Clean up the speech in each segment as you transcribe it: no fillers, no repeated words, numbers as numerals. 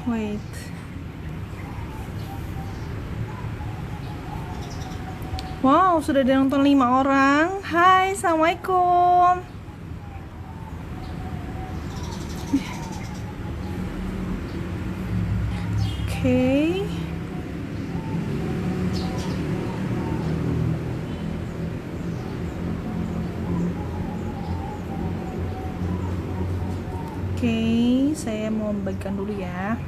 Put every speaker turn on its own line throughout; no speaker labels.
Wait. Wow, sudah ada nonton 5 orang. Hai, assalamualaikum. Oke. Oke, saya mau membagikan dulu ya.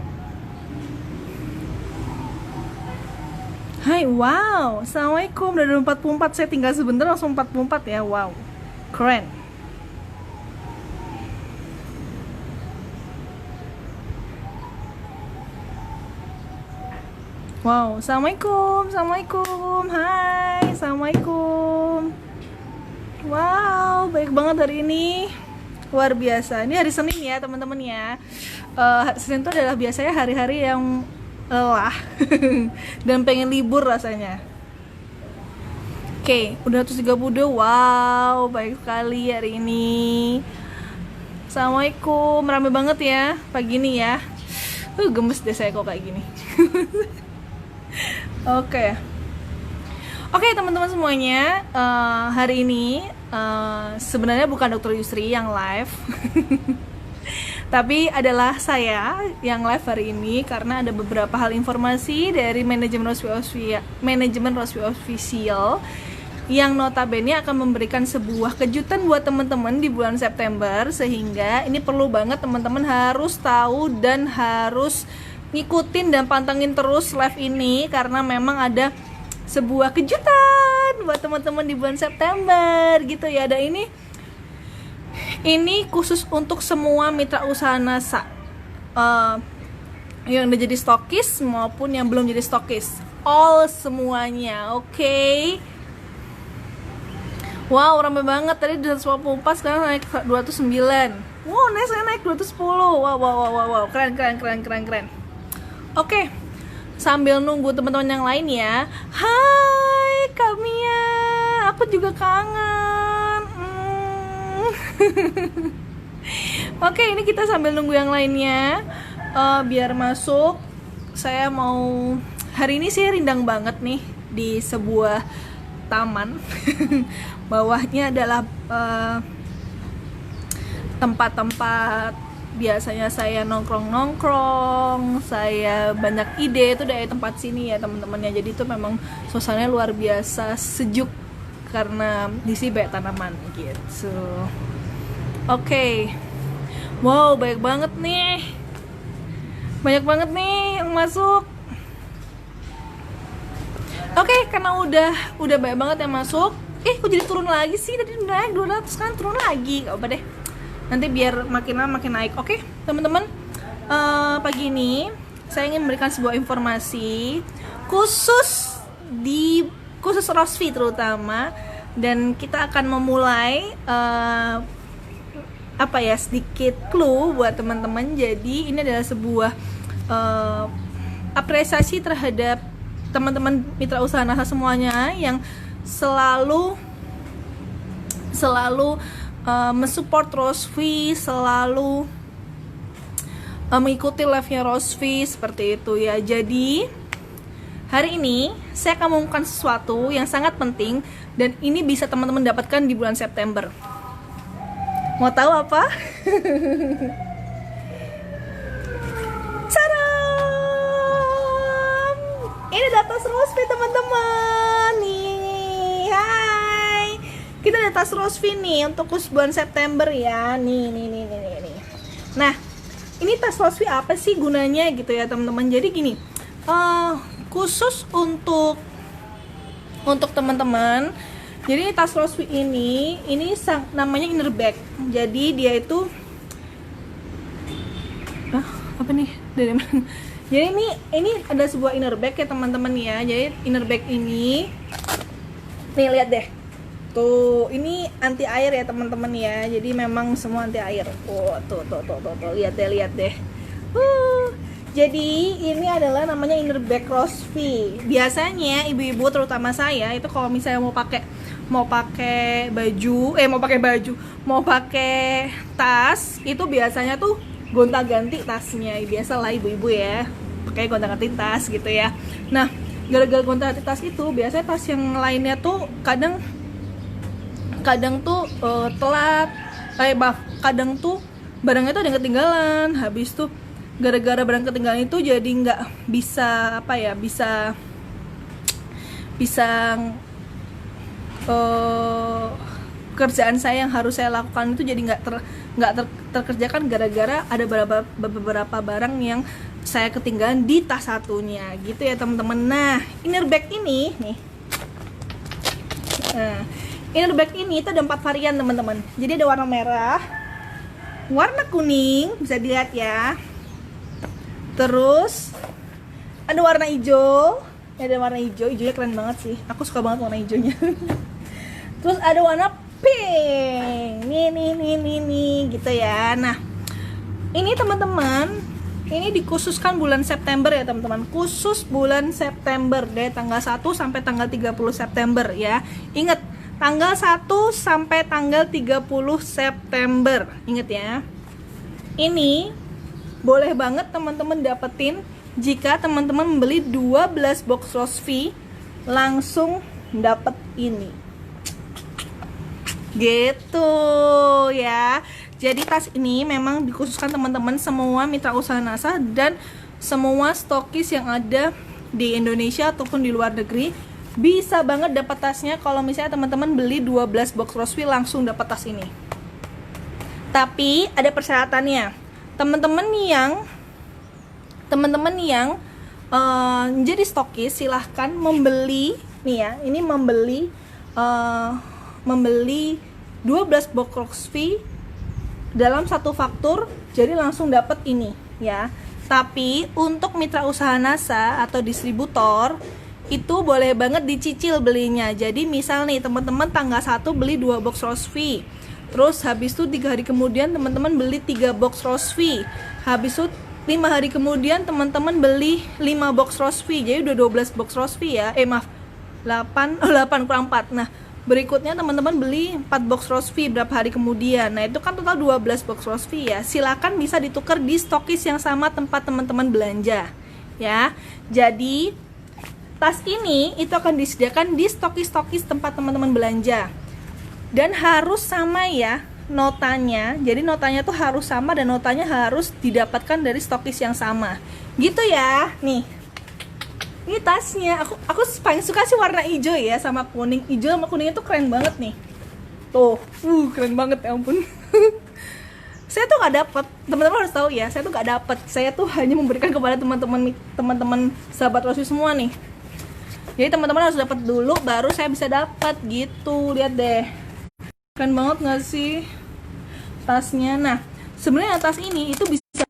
Hai, wow, assalamualaikum. Udah ada 44, saya tinggal sebentar langsung 44 ya. Wow, keren. Wow, assalamualaikum, assalamualaikum. Hai, assalamualaikum. Wow, baik banget hari ini. Luar biasa. Ini hari Senin ya teman-teman ya. Senin itu adalah biasanya hari-hari yang lelah dan pengen libur rasanya. Oke, udah 132. Wow, baik sekali hari ini. Assalamualaikum, rame banget ya pagi ini ya. Gemes deh saya kok kayak gini. Oke, teman-teman semuanya, hari ini sebenarnya bukan Dr. Yusri yang live, tapi adalah saya yang live hari ini karena ada beberapa hal informasi dari manajemen Rosvi Official yang notabene akan memberikan sebuah kejutan buat teman-teman di bulan September, sehingga ini perlu banget teman-teman harus tahu dan harus ngikutin dan pantengin terus live ini karena memang ada sebuah kejutan buat teman-teman di bulan September gitu ya. Dan ini khusus untuk semua mitra usaha NASA, yang udah jadi stokis maupun yang belum jadi stokis, all semuanya. Oke. Wow, ramai banget tadi 154, sekarang naik 209. Wow, saya naik 210. Wow, keren. Oke. Sambil nunggu teman-teman yang lain ya. Hai Kak Mia, aku juga kangen. Oke, ini kita sambil nunggu yang lainnya biar masuk. Saya mau, hari ini sih rindang banget nih di sebuah taman. Bawahnya adalah tempat-tempat biasanya saya nongkrong, saya banyak ide itu dari tempat sini ya teman-temannya. Jadi itu memang suasananya luar biasa sejuk karena di sini banyak tanaman gitu. Oke. Wow, banyak banget nih yang masuk. Oke, karena udah banyak banget yang masuk. Kok jadi turun lagi sih? Tadi naik 200 kan, turun lagi. Gak apa deh. Nanti biar makin lama makin naik. Oke, teman-teman, pagi ini saya ingin memberikan sebuah informasi khusus Rosvi terutama, dan kita akan memulai sedikit clue buat teman-teman. Jadi ini adalah sebuah apresiasi terhadap teman-teman mitra usaha NASA semuanya yang selalu mensupport Rosvi, selalu mengikuti live-nya Rosvi seperti itu ya. Jadi hari ini saya akan mengumumkan sesuatu yang sangat penting dan ini bisa teman-teman dapatkan di bulan September. Mau tahu apa? Tadam! Ini data Rosvi teman-teman. Nih, hai. Kita ada tas Rosvi nih untuk khusus bulan September ya. Nih. Nah, ini tas Rosvi apa sih gunanya gitu ya teman-teman. Jadi gini, khusus untuk teman-teman. Jadi tas Rosvi ini namanya inner bag. Jadi dia itu apa nih? Jadi ini ada sebuah inner bag ya teman-teman ya. Jadi inner bag ini nih, lihat deh. Tuh, ini anti air ya teman-teman ya. Jadi memang semua anti air. Tuh, lihat deh. Jadi ini adalah namanya inner bag Rosvi. Biasanya ibu-ibu terutama saya itu kalau misalnya mau pakai tas itu biasanya tuh gonta-ganti tasnya. Biasalah ibu-ibu ya, pakai gonta-ganti tas gitu ya. Nah, gara-gara gonta-ganti tas itu, biasanya tas yang lainnya tuh kadang tuh telat, kadang tuh barangnya tuh ada yang ketinggalan. Habis tuh gara-gara barang ketinggalan itu jadi nggak bisa pekerjaan saya yang harus saya lakukan itu jadi nggak terkerjakan gara-gara ada beberapa barang yang saya ketinggalan di tas satunya gitu ya teman-teman. Nah, inner bag ini nih, inner bag ini itu ada 4 varian teman-teman. Jadi ada warna merah, warna kuning, bisa dilihat ya. Terus ada warna hijau. Ada warna hijaunya keren banget sih. Aku suka banget warna hijaunya. Terus ada warna pink. Nih gitu ya. Nah, ini teman-teman, ini dikhususkan bulan September ya teman-teman. Khusus bulan September dari tanggal 1 sampai tanggal 30 September ya. Ingat, tanggal 1 sampai tanggal 30 September. Ingat ya. Ini boleh banget teman-teman dapetin jika teman-teman membeli 12 box Rosvi, langsung dapet ini gitu ya. Jadi tas ini memang dikhususkan teman-teman semua mitra usaha NASA dan semua stokis yang ada di Indonesia ataupun di luar negeri bisa banget dapat tasnya. Kalau misalnya teman-teman beli 12 box Rosvi, langsung dapat tas ini. Tapi ada persyaratannya. Teman-teman yang jadi stokis silahkan membeli nih ya, ini membeli 12 box Rosvi dalam satu faktur, jadi langsung dapat ini ya. Tapi untuk mitra usaha NASA atau distributor itu boleh banget dicicil belinya. Jadi misal nih teman-teman tanggal 1 beli 2 box Rosvi, terus habis itu 3 hari kemudian teman-teman beli 3 box Rosvi, habis itu 5 hari kemudian teman-teman beli 5 box Rosvi, jadi udah 12 box Rosvi ya. 8 kurang 4. Nah, berikutnya teman-teman beli 4 box Rosvi berapa hari kemudian. Nah, itu kan total 12 box Rosvi ya. Silakan bisa ditukar di stokis yang sama tempat teman-teman belanja ya. Jadi tas ini itu akan disediakan di stokis-stokis tempat teman-teman belanja. Dan harus sama ya notanya. Jadi notanya tuh harus sama dan notanya harus didapatkan dari stokis yang sama. Gitu ya. Nih. Ini tasnya. Aku paling suka sih warna hijau ya sama kuning. Hijau sama kuningnya tuh keren banget nih. Tuh, keren banget ya ampun. Saya tuh nggak dapet, teman-teman harus tahu ya, saya tuh nggak dapet. Saya tuh hanya memberikan kepada teman-teman sahabat Rosvi semua nih. Jadi teman-teman harus dapat dulu baru saya bisa dapat gitu. Lihat deh. Keren banget nggak sih tasnya? Nah, sebenarnya tas ini itu bisa,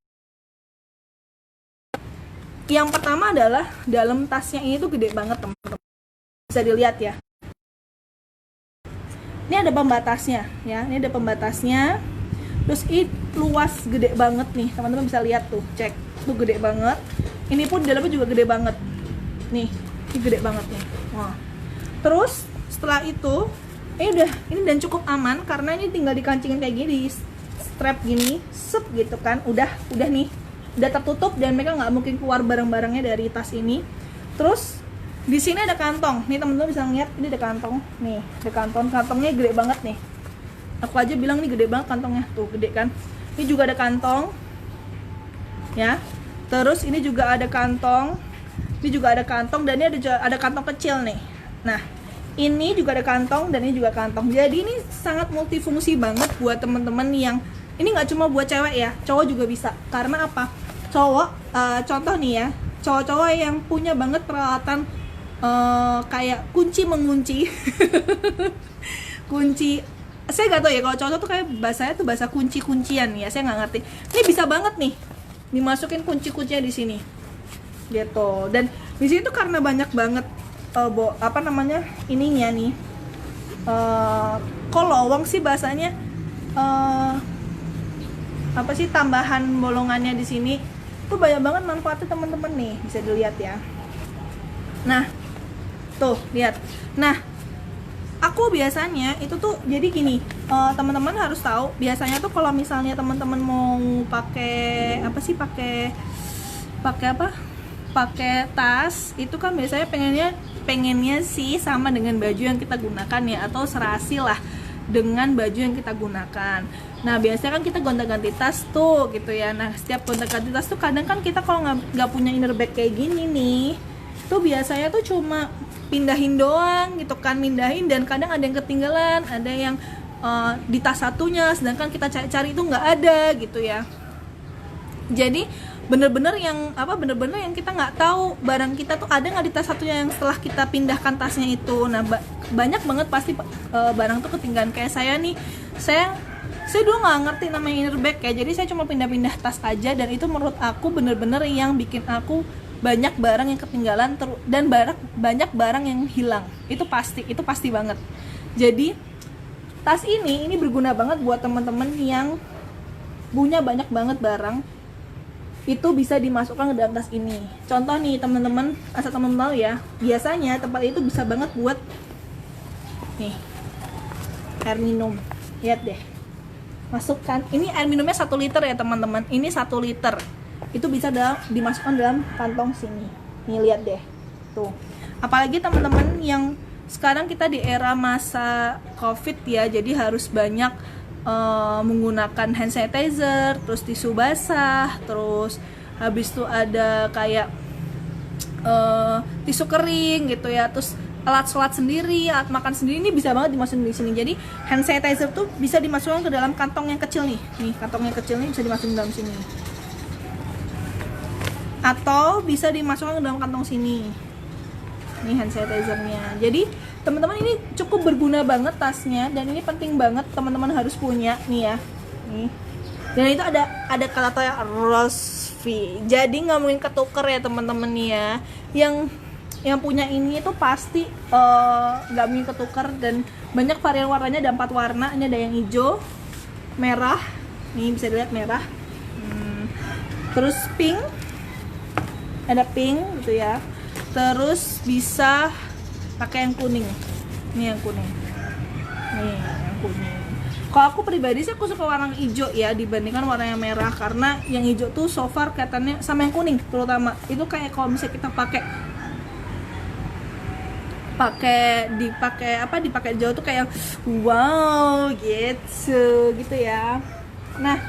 yang pertama adalah dalam tasnya ini tuh gede banget teman-teman, bisa dilihat ya. Ini ada pembatasnya ya, ini ada pembatasnya. Terus ini luas, gede banget nih teman-teman, bisa lihat tuh, cek tuh gede banget. Ini pun di dalamnya juga gede banget nih, ini gede banget nih. Wah. Terus setelah itu ini dan cukup aman karena ini tinggal dikancingin kayak gini, di strap gini, sep gitu kan, udah nih, udah tertutup dan mereka nggak mungkin keluar barang-barangnya dari tas ini. Terus di sini ada kantong, nih teman-teman bisa ngeliat, ini ada kantong, nih ada kantongnya gede banget nih. Aku aja bilang nih gede banget kantongnya, tuh gede kan. Ini juga ada kantong, ya. Terus ini juga ada kantong, dan ini ada kantong kecil nih. Nah. Ini juga ada kantong dan ini juga kantong. Jadi ini sangat multifungsi banget buat teman-teman yang ini nggak cuma buat cewek ya, cowok juga bisa. Karena apa? Cowok, contoh nih ya, cowok-cowok yang punya banget peralatan kayak kunci mengunci, kunci. Saya nggak tahu ya kalau cowok tuh kayak bahasanya tuh bahasa kunci-kuncian ya. Saya nggak ngerti. Ini bisa banget nih dimasukin kunci-kuncinya di sini, gitu. Dan di sini tuh karena banyak banget ininya nih, kolowong sih bahasanya, tambahan bolongannya di sini tuh banyak banget manfaatnya teman-teman nih, bisa dilihat ya. Nah, tuh lihat. Nah, aku biasanya itu tuh jadi gini, teman-teman harus tahu biasanya tuh kalau misalnya teman-teman mau pakai apa sih, pakai tas itu kan biasanya pengennya sih sama dengan baju yang kita gunakan ya, atau serasi lah dengan baju yang kita gunakan. Nah biasanya kan kita gonta-ganti tas tuh gitu ya. Nah setiap gonta-ganti tas tuh kadang kan kita kalau nggak punya inner bag kayak gini nih, tuh biasanya tuh cuma pindahin doang gitu kan, mindahin, dan kadang ada yang ketinggalan, ada yang di tas satunya, sedangkan kita cari-cari itu nggak ada gitu ya. Jadi bener-bener yang kita nggak tahu barang kita tuh ada nggak di tas satunya yang setelah kita pindahkan tasnya itu. Nah banyak banget pasti barang tuh ketinggalan. Kayak saya nih, saya dulu nggak ngerti namanya inner bag ya, jadi saya cuma pindah-pindah tas aja, dan itu menurut aku bener-bener yang bikin aku banyak barang yang ketinggalan dan banyak barang yang hilang. Itu pasti banget. Jadi tas ini berguna banget buat teman-teman yang punya banyak banget barang, itu bisa dimasukkan ke dalam tas ini. Contoh nih teman-teman, asal teman-teman tahu ya, biasanya tempat itu bisa banget buat nih air minum. Lihat deh, masukkan, ini air minumnya 1 liter ya teman-teman, ini 1 liter itu bisa dimasukkan dalam kantong sini. Nih lihat deh tuh. Apalagi teman-teman yang sekarang kita di era masa covid ya, jadi harus banyak menggunakan hand sanitizer, terus tisu basah, terus habis itu ada kayak tisu kering gitu ya, terus alat sholat sendiri, alat makan sendiri, ini bisa banget dimasukin di sini. Jadi hand sanitizer tuh bisa dimasukkan ke dalam kantong yang kecil nih. Nih kantong yang kecil nih bisa dimasukin dalam sini, atau bisa dimasukkan ke dalam kantong sini. Nih hand sanitizernya. Jadi teman-teman ini cukup berguna banget tasnya, dan ini penting banget teman-teman harus punya nih ya. Nih. Dan itu ada kata Rosvi. Jadi nggak mungkin ketuker ya teman-teman nih ya. Yang punya ini itu pasti nggak mungkin ketuker, dan banyak varian warnanya, ada 4 warna. Ini ada yang hijau, merah. Nih bisa dilihat merah. Terus pink. Ada pink gitu ya. Terus bisa pakai yang kuning. Ini yang kuning. Nih yang kuning. Kalau aku pribadi sih aku suka warna hijau ya dibandingkan warna yang merah, karena yang hijau tuh so far kelihatannya, sama yang kuning terutama, itu kayak kalau misalnya kita dipakai jauh tuh kayak wow gitu ya. Nah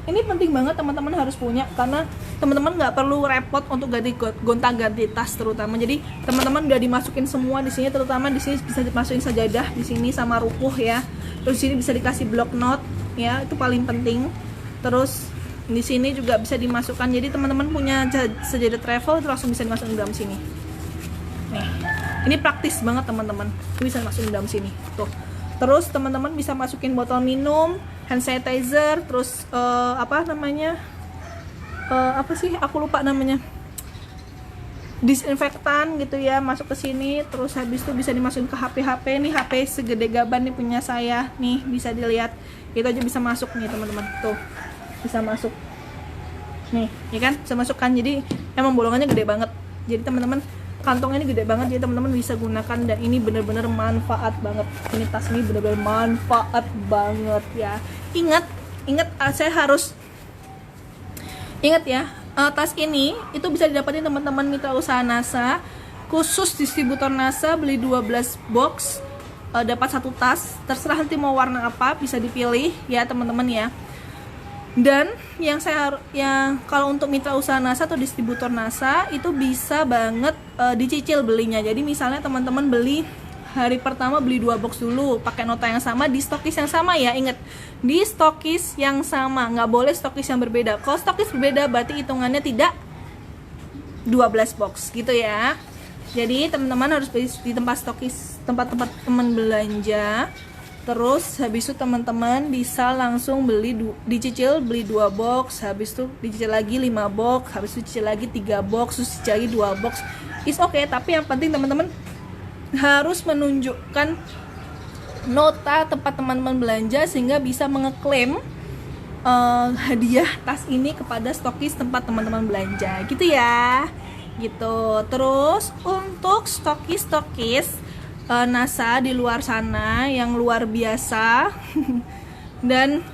ini penting banget teman-teman harus punya, karena teman-teman nggak perlu repot untuk gonta-ganti tas terutama. Jadi teman-teman udah dimasukin semua di sini, terutama di sini bisa dimasukin sajadah di sini sama rukuh ya. Terus di sini bisa dikasih block note ya, itu paling penting. Terus di sini juga bisa dimasukkan. Jadi teman-teman punya sajadah travel itu langsung bisa dimasukin dalam sini. Nih, ini praktis banget teman-teman. Bisa dimasukin dalam sini. Tuh. Terus teman-teman bisa masukin botol minum, hand sanitizer, terus aku lupa namanya, disinfektan gitu ya, masuk ke sini. Terus habis itu bisa dimasukin ke HP nih, HP segede gaban nih punya saya nih, bisa dilihat itu aja bisa masuk nih teman-teman. Tuh bisa masuk nih ya kan, bisa masuk kan. Jadi emang bolongannya gede banget, jadi teman-teman kantongnya ini gede banget, jadi teman-teman bisa gunakan, dan ini bener-bener manfaat banget. Ini tas ini bener-bener manfaat banget ya. Ingat saya harus ingat ya, tas ini itu bisa didapatin teman-teman mitra usaha NASA, khusus distributor NASA. Beli 12 box dapat 1 tas, terserah nanti mau warna apa bisa dipilih ya teman-teman ya. Dan yang kalau untuk mitra usaha NASA atau distributor NASA itu bisa banget dicicil belinya. Jadi misalnya teman-teman beli hari pertama, beli 2 box dulu pakai nota yang sama di stokis yang sama ya. Ingat, di stokis yang sama, nggak boleh stokis yang berbeda. Kalau stokis berbeda berarti hitungannya tidak 12 box gitu ya. Jadi teman-teman harus beli di tempat stokis, tempat-tempat teman belanja. Terus habis itu teman-teman bisa langsung dicicil, beli 2 box, habis itu dicicil lagi 5 box, habis itu dicicil lagi 3 box, terus dicicil lagi 2 box. It's okay, tapi yang penting teman-teman harus menunjukkan nota tempat teman-teman belanja sehingga bisa mengeklaim hadiah tas ini kepada stokis tempat teman-teman belanja gitu ya. Gitu. Terus untuk stokis NASA di luar sana yang luar biasa dan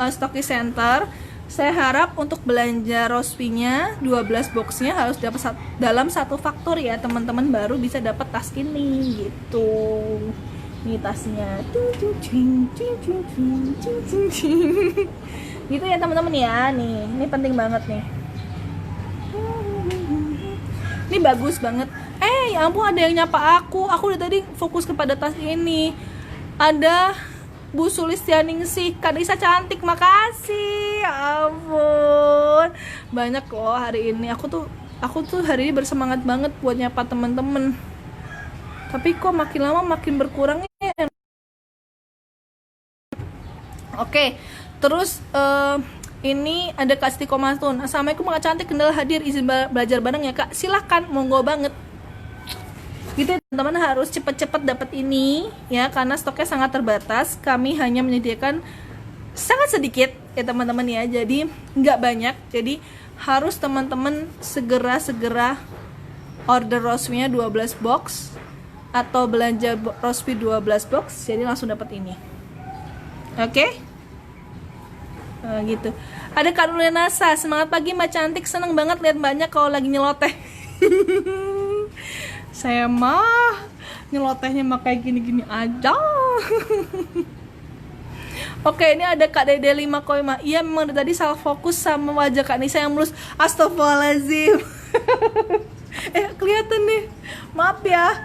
Stocki Center. Saya harap untuk belanja Rosvi-nya 12 boxnya harus dapat dalam satu faktur ya teman-teman, baru bisa dapat tas ini gitu. Ini tasnya gitu ya teman-teman ya. Nih, ini penting banget nih. Ini bagus banget. Ya ampun, ada yang nyapa aku udah tadi fokus kepada tas ini. Ada Bu Sulistianingsih, Kanisa cantik, makasih. Ya ampun, banyak loh hari ini. Aku tuh hari ini bersemangat banget buat nyapa teman-teman. Tapi kok makin lama makin berkurang ya. Oke, terus ini ada Kak Siti Komatun. Assalamualaikum Kak cantik, kendal hadir, izin belajar bareng ya Kak. Silakan, monggo banget. Gitu ya, teman-teman harus cepat-cepat dapat ini ya, karena stoknya sangat terbatas. Kami hanya menyediakan sangat sedikit ya teman-teman ya, jadi nggak banyak. Jadi harus teman-teman segera order Rosvi-nya 12 box atau belanja Rosvi 12 box, jadi langsung dapat ini. Oke? Gitu. Ada Kak Nasa, semangat pagi Mbak cantik, seneng banget lihat banyak kalau lagi nyeloteh. Saya mah nyelotehnya mah kayak gini-gini aja. Oke, ini ada Kak Dede 5 Koima. Iya, memang dari tadi salah fokus sama wajah Kak Nisa yang mulus. Astagfirullahaladzim. Kelihatan nih. Maaf ya.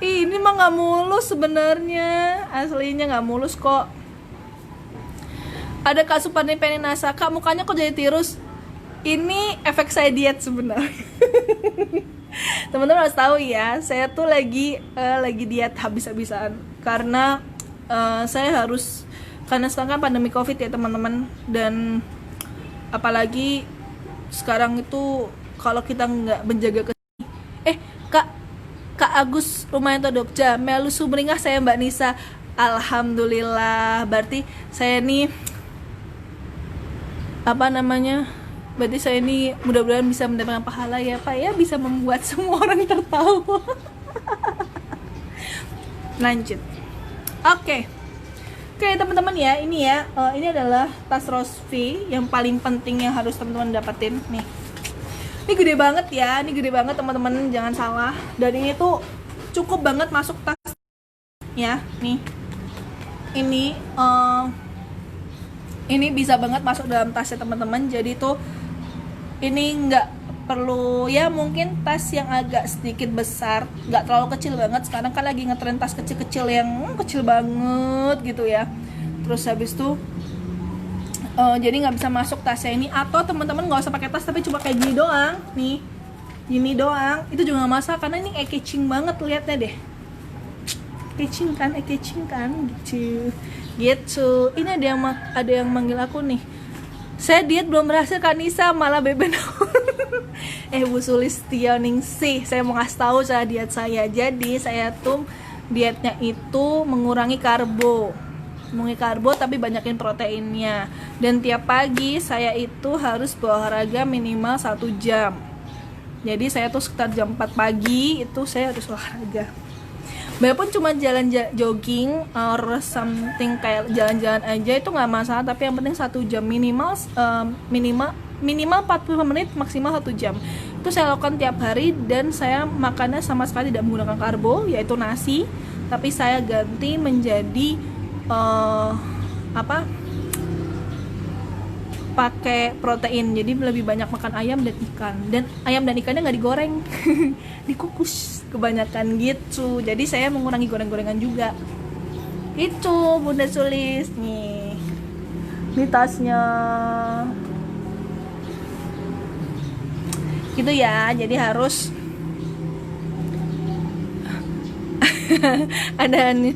Ini mah nggak mulus sebenarnya. Aslinya nggak mulus kok. Ada Kak Supani Peninasa. Kak, mukanya kok jadi tirus? Ini efek saya diet sebenarnya. Teman-teman harus tahu ya, saya tuh lagi diet habis-habisan karena karena sekarang kan pandemi Covid ya teman-teman, dan apalagi sekarang itu kalau kita nggak menjaga Kak Agus Rumayanto Dokja, Melu Sumringah, saya Mbak Nisa. Alhamdulillah, berarti saya nih berarti saya ini mudah-mudahan bisa mendapatkan pahala ya Pak ya, bisa membuat semua orang tertawa. Lanjut. Oke teman-teman ya, ini adalah tas Rosvi yang paling penting yang harus teman-teman dapetin nih. Ini gede banget ya, ini gede banget teman-teman, jangan salah. Dan ini tuh cukup banget masuk tas ya, nih. Ini bisa banget masuk dalam tasnya teman-teman. Jadi tuh ini nggak perlu ya, mungkin tas yang agak sedikit besar, nggak terlalu kecil banget. Sekarang kan lagi ngetren tas kecil-kecil yang kecil banget gitu ya. Terus habis itu jadi nggak bisa masuk tasnya ini. Atau teman-teman nggak usah pakai tas tapi cuma kayak gini doang nih, gini doang, itu juga nggak masalah karena ini eye-catching banget, lihatnya deh, catching kan gitu. Ini ada yang manggil aku nih. Saya diet belum berhasil Kak Nisa, malah beben. Bu Sulistianingsih, saya mau ngasih tahu cara diet saya. Jadi saya tuh dietnya itu mengurangi karbo tapi banyakin proteinnya. Dan tiap pagi saya itu harus berolahraga minimal 1 jam. Jadi saya tuh sekitar jam 4 pagi itu saya harus olahraga. Walaupun cuma jalan jogging or something kayak jalan-jalan aja itu nggak masalah, tapi yang penting 1 jam minimal 45 menit, maksimal 1 jam. Itu saya lakukan tiap hari, dan saya makannya sama sekali tidak menggunakan karbo, yaitu nasi, tapi saya ganti menjadi pakai protein. Jadi lebih banyak makan ayam dan ikan, dan ayam dan ikannya nggak digoreng, dikukus kebanyakan gitu. Jadi saya mengurangi goreng-gorengan juga. Itu Bunda Sulis nih, ini tasnya gitu ya. Jadi harus ada nih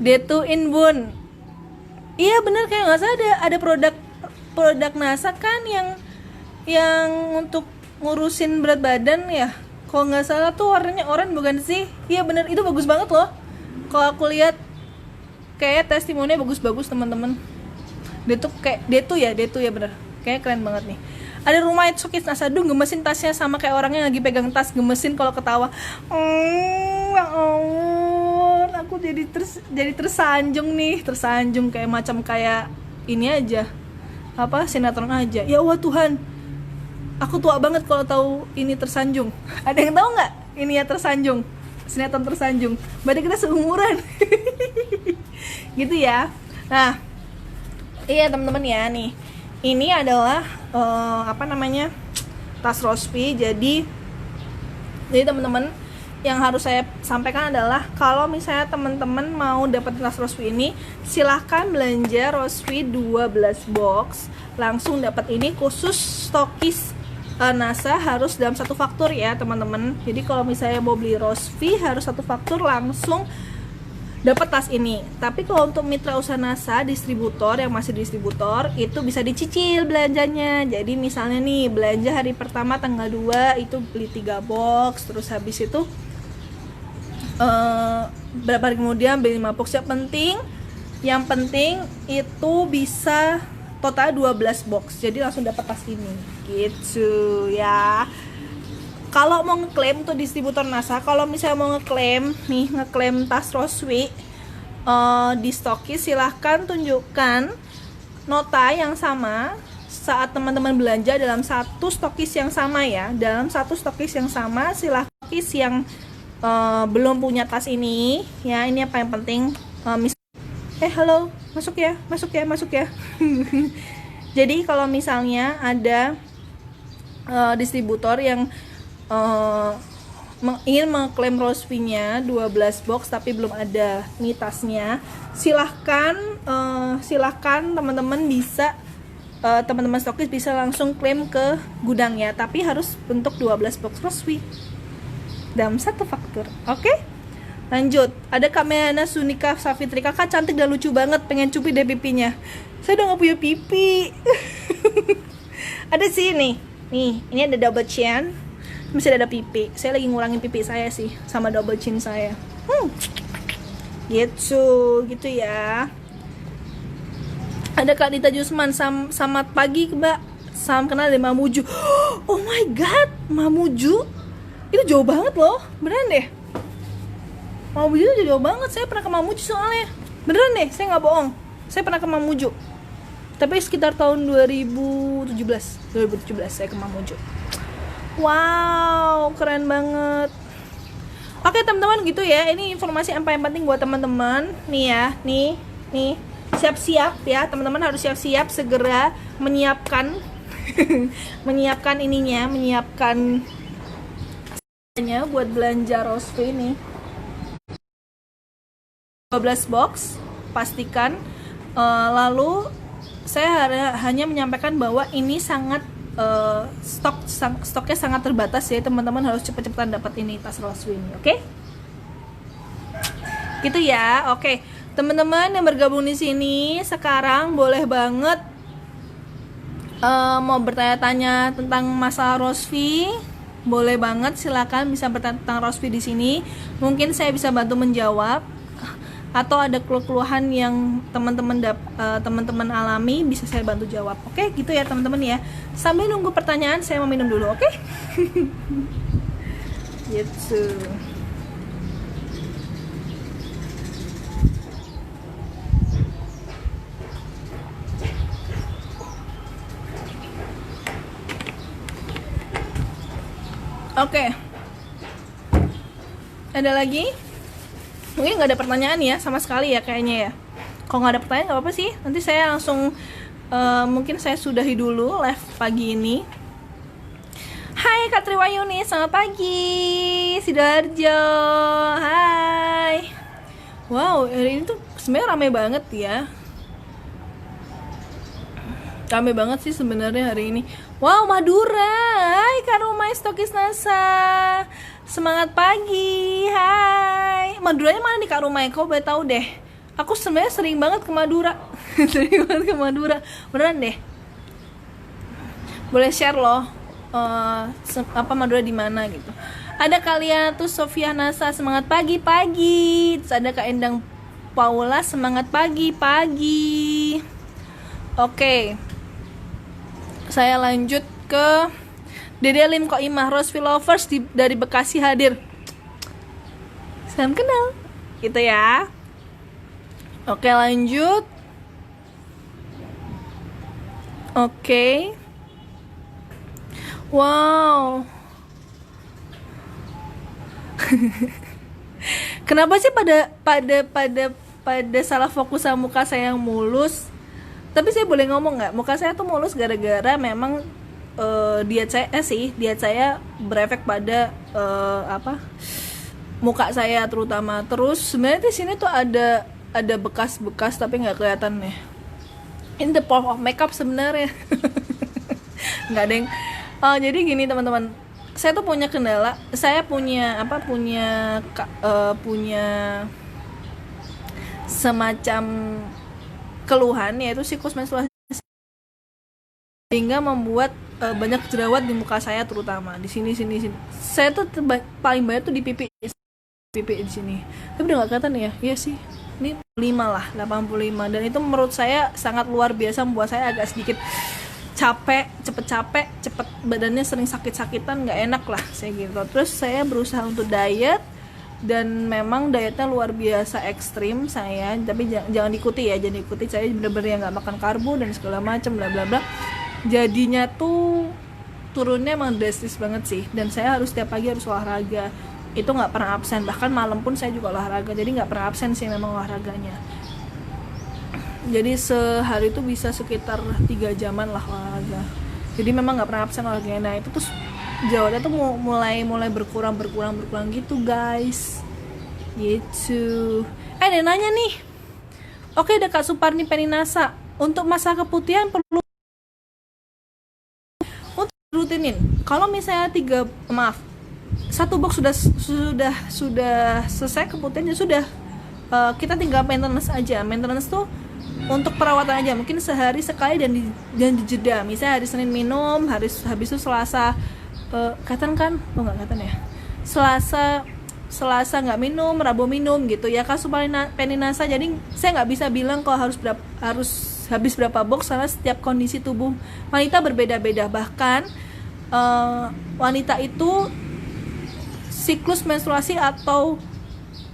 Detuin Bun. Iya bener, kayak nggak salah ada produk NASA kan yang untuk ngurusin berat badan ya. Kalau nggak salah tuh warnanya oranye bukan sih? Iya bener, itu bagus banget loh. Kalau aku lihat kayak testimoninya bagus-bagus teman-teman. Detu ya bener. Kayak keren banget nih. Ada rumah itu Sokis NASA, gemesin tasnya sama kayak orangnya lagi pegang tas, gemesin kalau ketawa. Ya ampun, aku jadi tersanjung nih, tersanjung kayak macam kayak ini aja, apa, sinetron aja. Ya Allah Tuhan, aku tua banget kalau tahu ini tersanjung. Ada yang tahu nggak ini ya tersanjung, sinetron tersanjung? Berarti kita seumuran. Gitu ya. Nah, iya teman-teman ya, nih ini adalah apa namanya, tas Rosvi. Jadi teman-teman, yang harus saya sampaikan adalah kalau misalnya teman-teman mau dapat tas Rosvi ini, silahkan belanja Rosvi 12 box, langsung dapat ini. Khusus stokis NASA harus dalam satu faktur ya teman-teman. Jadi kalau misalnya mau beli Rosvi harus satu faktur langsung dapat tas ini. Tapi kalau untuk mitra usaha NASA, distributor yang masih distributor, itu bisa dicicil belanjanya. Jadi misalnya nih belanja hari pertama tanggal 2 itu beli 3 box, terus habis itu berapa hari kemudian beli 5 box. Yang penting itu bisa total 12 box, jadi langsung dapat tas ini gitu ya. Kalau mau ngeklaim tuh distributor NASA, kalau misalnya mau ngeklaim tas Rosvi di stokis, silahkan tunjukkan nota yang sama saat teman-teman belanja dalam satu stokis yang sama ya. Dalam satu stokis yang sama, silahkan stokis yang belum punya tas ini ya. Ini apa yang penting, halo, masuk ya. Jadi kalau misalnya ada distributor yang ingin mengklaim Rosvi-nya 12 box tapi belum ada nih tasnya, silahkan teman-teman bisa teman-teman stokis bisa langsung klaim ke gudang ya, tapi harus bentuk 12 box Rosvi dalam satu faktur. Oke? Lanjut, ada Kameana Sunika Safitri. Kakak cantik dan lucu banget, pengen cupit deh pipinya. Saya udah gak punya pipi. Ada sih nih, ini ada double chin, masih ada pipi. Saya lagi ngurangin pipi saya sih sama double chin saya. Gitu ya. Ada Kak Dita Jusman, selamat pagi Mbak. Salam kenal dari Mamuju. Oh my god, Mamuju itu jauh banget loh, beneran deh. Mamuju itu jauh banget, saya pernah ke Mamuju soalnya. Beneran deh, saya nggak bohong. Saya pernah ke Mamuju. Tapi sekitar tahun 2017 saya ke Mamuju. Wow, keren banget. Oke teman-teman, gitu ya. Ini informasi yang paling penting buat teman-teman. Nih ya, nih. Siap-siap ya, teman-teman harus siap-siap segera menyiapkan menyiapkan buat belanja Rosvi ini 12 box, pastikan. Lalu saya hanya menyampaikan bahwa ini sangat stoknya sangat terbatas ya, teman-teman harus cepet-cepetan dapat ini tas Rosvi ini. Oke? Gitu ya. Oke, teman-teman yang bergabung di sini sekarang boleh banget mau bertanya-tanya tentang masalah Rosvi. Boleh banget, silakan bisa bertanya tentang Rosvi di sini. Mungkin saya bisa bantu menjawab, atau ada keluhan yang teman-teman alami, bisa saya bantu jawab. Oke, gitu ya teman-teman ya. Sambil nunggu pertanyaan, saya mau minum dulu, oke? Gitu. Oke. Ada lagi? Mungkin nggak ada pertanyaan ya sama sekali ya kayaknya ya. Kalau nggak ada pertanyaan nggak apa-apa sih. Nanti saya langsung mungkin saya sudahi dulu live pagi ini. Hai Kak Triwayuni, selamat pagi. Sidoarjo, hai. Wow, hari ini tuh sebenarnya ramai banget ya. Ramai banget sih sebenarnya hari ini. Wow, Madura. Hai Kak Rumai Stokis NASA. Semangat pagi. Hai. Maduranya mana nih Kak Rumai? Kau boleh tahu deh. Aku sebenarnya sering banget ke Madura. Sering banget ke Madura. Beneran deh. Boleh share loh. Apa Madura di mana gitu. Ada kalian tuh Sofia NASA, semangat pagi-pagi. Terus ada Kak Endang Paula, semangat pagi-pagi. Oke. Saya lanjut ke Dede Lim Koimah, Rosvi Lovers dari Bekasi hadir. Salam kenal. gitu ya. Oke, lanjut. Oke. Wow. Kenapa sih pada salah fokus sama muka saya yang mulus? Tapi saya boleh ngomong nggak? Muka saya tuh mulus gara-gara memang diet saya berefek pada muka saya terutama. Terus sebenarnya di sini tuh ada bekas-bekas tapi nggak kelihatan nih. In the form of makeup sebenarnya. Nggak ada yang. Jadi gini teman-teman, saya tuh punya kendala. Saya punya semacam keluhan, yaitu siklus menstruasi, sehingga membuat banyak jerawat di muka saya terutama di sini. Saya tuh paling banyak tuh di pipi di sini. Tapi udah nggak kelihatan ya? Iya sih. Ini 85, dan itu menurut saya sangat luar biasa, membuat saya agak sedikit cepet badannya sering sakit-sakitan, nggak enak lah saya gitu. Terus saya berusaha untuk diet, dan memang dietnya luar biasa ekstrim saya, tapi jangan diikuti saya bener-bener yang nggak makan karbo dan segala macam bla bla bla. Jadinya tuh turunnya emang drastis banget sih, dan saya harus setiap pagi harus olahraga, itu nggak pernah absen, bahkan malam pun saya juga olahraga, jadi nggak pernah absen sih memang olahraganya. Jadi sehari itu bisa sekitar 3 jaman lah olahraga, jadi memang nggak pernah absen olahraganya. Nah itu tuh jerawatnya tuh mulai berkurang gitu guys, gitu. Ada nanya nih. Oke, ada Kak Suparni Peninasa, untuk masalah keputihan perlu untuk rutinin. Kalau misalnya 1 box sudah selesai keputihannya, sudah kita tinggal maintenance aja. Maintenance tuh untuk perawatan aja, mungkin sehari sekali dan dijeda. Misalnya hari Senin minum, habis itu Selasa kelihatan kan? Oh nggak kelihatan ya. Selasa nggak minum, Rabu minum gitu ya Kak Peninasa. Jadi saya nggak bisa bilang kalau harus habis berapa box, karena setiap kondisi tubuh wanita berbeda-beda. Bahkan wanita itu siklus menstruasi atau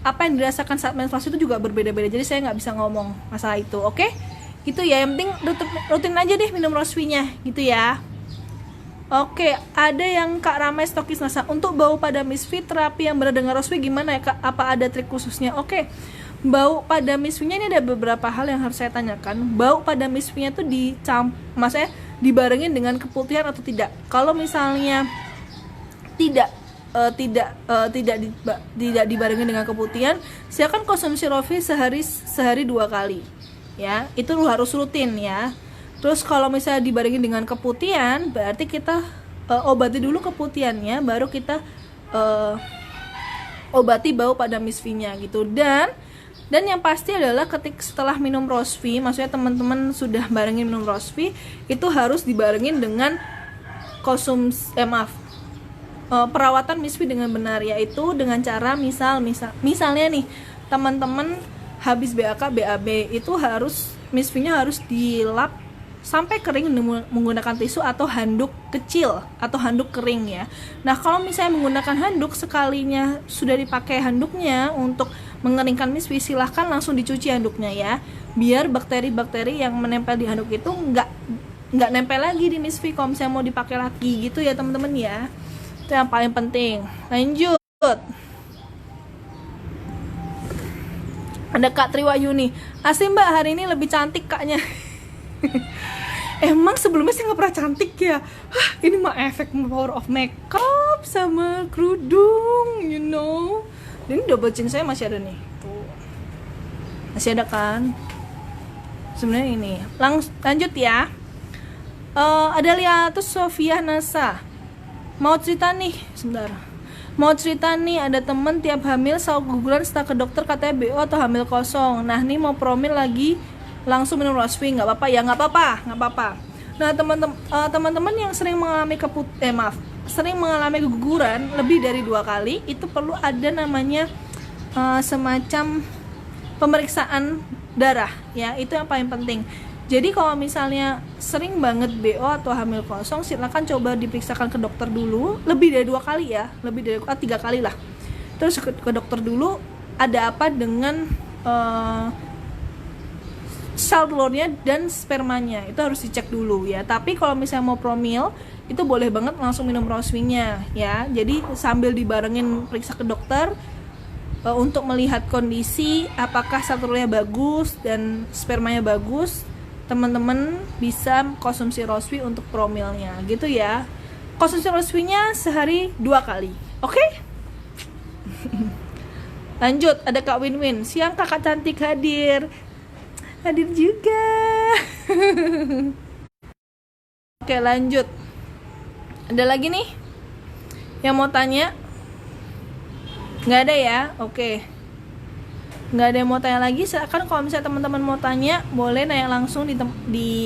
apa yang dirasakan saat menstruasi itu juga berbeda-beda. Jadi saya nggak bisa ngomong masalah itu. Oke? Gitu ya. Yang penting rutin aja deh minum Rosvi-nya gitu ya. Oke, ada yang Kak Ramai Stokis Nasa, untuk bau pada misfi terapi yang benar dengan Rosvi gimana ya Kak? Apa ada trik khususnya? Oke. Bau pada misfinya ini ada beberapa hal yang harus saya tanyakan. Bau pada misfinya tuh maksudnya dibarengin dengan keputihan atau tidak? Kalau misalnya tidak dibarengin dengan keputihan, silakan konsumsi Rosvi sehari 2 kali ya, itu harus rutin ya. Terus kalau misalnya dibarengin dengan keputihan, berarti kita obati dulu keputihannya, baru kita obati bau pada misfinya gitu. Dan yang pasti adalah setelah minum Rosvi, maksudnya teman-teman sudah barengin minum Rosvi, itu harus dibarengin dengan perawatan misfi dengan benar, yaitu dengan cara misalnya nih teman-teman habis BAK BAB, itu misfinya harus dilap sampai kering menggunakan tisu atau handuk kecil atau handuk kering ya. Nah kalau misalnya menggunakan handuk, sekalinya sudah dipakai handuknya untuk mengeringkan misfi, silahkan langsung dicuci handuknya ya, biar bakteri-bakteri yang menempel di handuk itu nggak nempel lagi di misfi kalau misalnya mau dipakai lagi gitu ya teman-teman ya. Itu yang paling penting. Lanjut. Ada Kak Triwayuni, asli Mbak hari ini lebih cantik Kaknya. Emang sebelumnya saya nggak pernah cantik ya. Ini mah efek power of makeup sama kerudung, you know. Ini double chin saya masih ada nih. Tuh. Masih ada kan? Sebenarnya ini. Lanjut ya. Ada Liatus Sofia Nasa. Mau cerita nih, sebentar. Mau cerita nih, ada temen tiap hamil selalu keguguran setelah ke dokter katanya BO atau hamil kosong. Nah, nih mau promil lagi langsung minum Rosvi, nggak apa-apa ya? Nggak apa-apa. Nah, teman-teman yang sering mengalami sering mengalami keguguran lebih dari 2 kali, itu perlu ada namanya semacam pemeriksaan darah ya, itu yang paling penting. Jadi kalau misalnya sering banget BO atau hamil kosong, silakan coba diperiksakan ke dokter dulu, lebih dari 2 kali ya, lebih dari 3 kali lah. Terus ke dokter dulu ada apa dengan sel telurnya dan spermanya, itu harus dicek dulu ya. Tapi kalau misalnya mau promil itu boleh banget langsung minum Rosvi-nya ya. Jadi sambil dibarengin periksa ke dokter untuk melihat kondisi apakah sel telurnya bagus dan spermanya bagus, teman-teman bisa konsumsi Rosvi untuk promilnya gitu ya. Konsumsi Rosvi-nya sehari 2 kali, oke? Lanjut, ada Kak Win-Win. Siang kakak cantik hadir juga. Oke, lanjut. Ada lagi nih yang mau tanya? Nggak ada ya? Oke, nggak ada yang mau tanya lagi. Silakan kalau misalnya teman-teman mau tanya, boleh nanya langsung di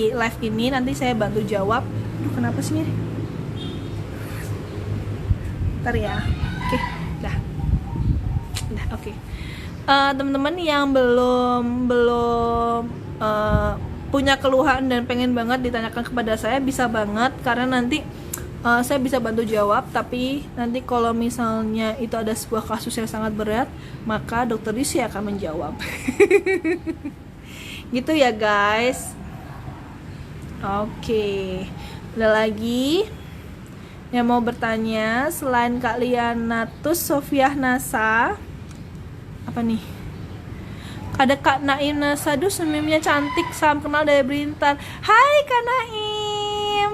live ini, nanti saya bantu jawab. Aduh, kenapa sih ini? Bentar ya. Oke, dah oke. Teman-teman yang belum punya keluhan dan pengen banget ditanyakan kepada saya, bisa banget, karena nanti saya bisa bantu jawab. Tapi nanti kalau misalnya itu ada sebuah kasus yang sangat berat, maka dokter Rizky akan menjawab. Gitu ya guys. Oke, ada lagi yang mau bertanya selain Kak Lianatus Sofiah Nasa? Apa nih? Ada Kak Naim Nasadu, senyumnya cantik, salam kenal dari Brintan. Hai Kak Naim.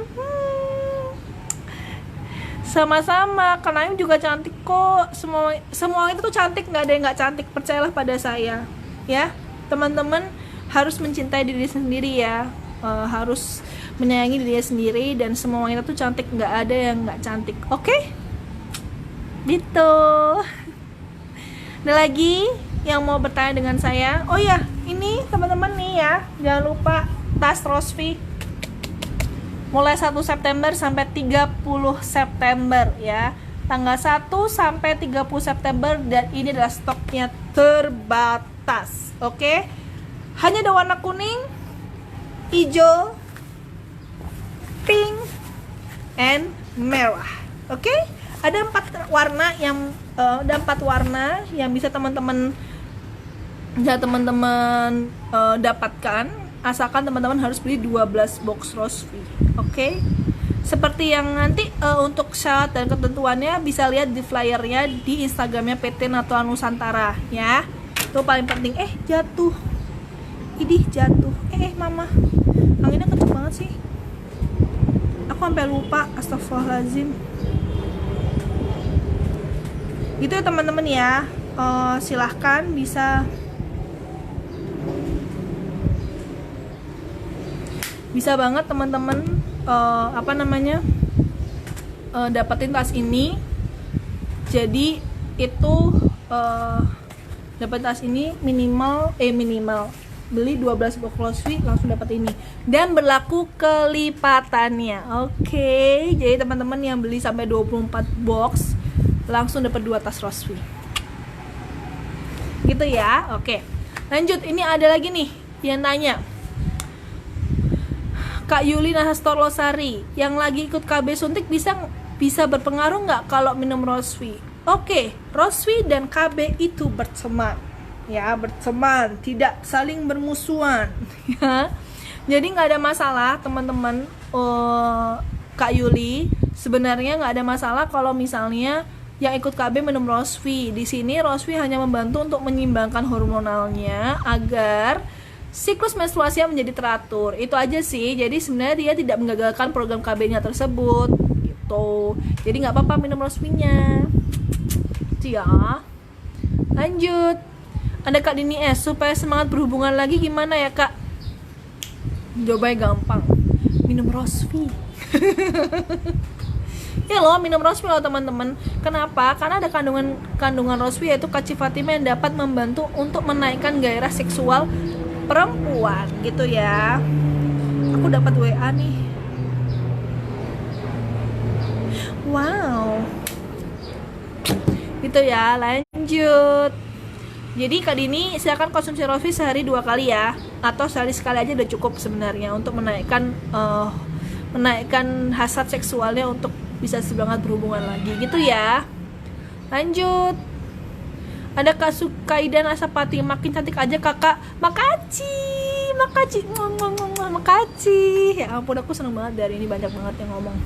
Sama-sama, Kak Naim juga cantik kok. Semua itu tuh cantik, nggak ada yang nggak cantik, percayalah pada saya ya. Teman-teman harus mencintai diri sendiri ya, harus menyayangi diri sendiri, dan semua wanita tuh cantik, nggak ada yang nggak cantik, oke? Gitu. Ada lagi yang mau bertanya dengan saya? Oh ya, ini teman-teman nih ya, jangan lupa tas Rosvi mulai 1 September sampai 30 September ya. Tanggal 1 sampai 30 September, dan ini adalah stoknya terbatas, oke? Hanya ada warna kuning, hijau, pink, and merah, oke? Ada 4 warna yang bisa teman-teman dapatkan, asalkan teman-teman harus beli 12 box Rosvi, oke? Seperti yang nanti untuk syarat dan ketentuannya bisa lihat di flyernya di Instagramnya PT Natural Nusantara ya. Itu paling penting. Jatuh, idih jatuh. Mama, anginnya kenceng banget sih. Aku sampai lupa, astagfirullahaladzim. Gitu ya teman-teman ya. Silahkan bisa banget teman-teman dapetin tas ini. Jadi itu dapat tas ini minimal beli 12 box Rosvi langsung dapat ini, dan berlaku kelipatannya, oke? Jadi teman-teman yang beli sampai 24 box langsung dapat 2 tas Rosvi, gitu ya. Oke, lanjut. Ini ada lagi nih yang tanya, Kak Yuli Nahastor Losari, yang lagi ikut KB suntik bisa berpengaruh nggak kalau minum Rosvi? Oke, Rosvi dan KB itu berteman ya, tidak saling bermusuhan ya. Jadi nggak ada masalah teman-teman. Kak Yuli, sebenarnya nggak ada masalah kalau misalnya yang ikut KB minum Rosvi. Di sini Rosvi hanya membantu untuk menyimbangkan hormonalnya agar siklus menstruasinya menjadi teratur. Itu aja sih. Jadi sebenarnya dia tidak menggagalkan program KB-nya tersebut gitu. Jadi nggak apa-apa minum Rosvi-nya. Ya. Lanjut. Ada Kak Dini S, supaya semangat berhubungan lagi gimana ya Kak? Jawabannya gampang. Minum Rosvi. Ya loh, minum Rosvi loh teman-teman. Kenapa? Karena ada kandungan Rosvi, yaitu kacifatima, yang dapat membantu untuk menaikkan gairah seksual perempuan gitu ya. Aku dapat WA nih. Wow. Gitu ya, lanjut. Jadi Kak Dini, silakan konsumsi Rosvi sehari 2 kali ya, atau sehari sekali aja udah cukup sebenarnya untuk menaikkan hasrat seksualnya untuk bisa semangat berhubungan lagi gitu ya. Lanjut. Ada Kak Sukaidan Asapati, makin cantik aja kakak. Makasih, makasih. Ya ampun, aku seneng banget dari ini, banyak banget yang ngomong.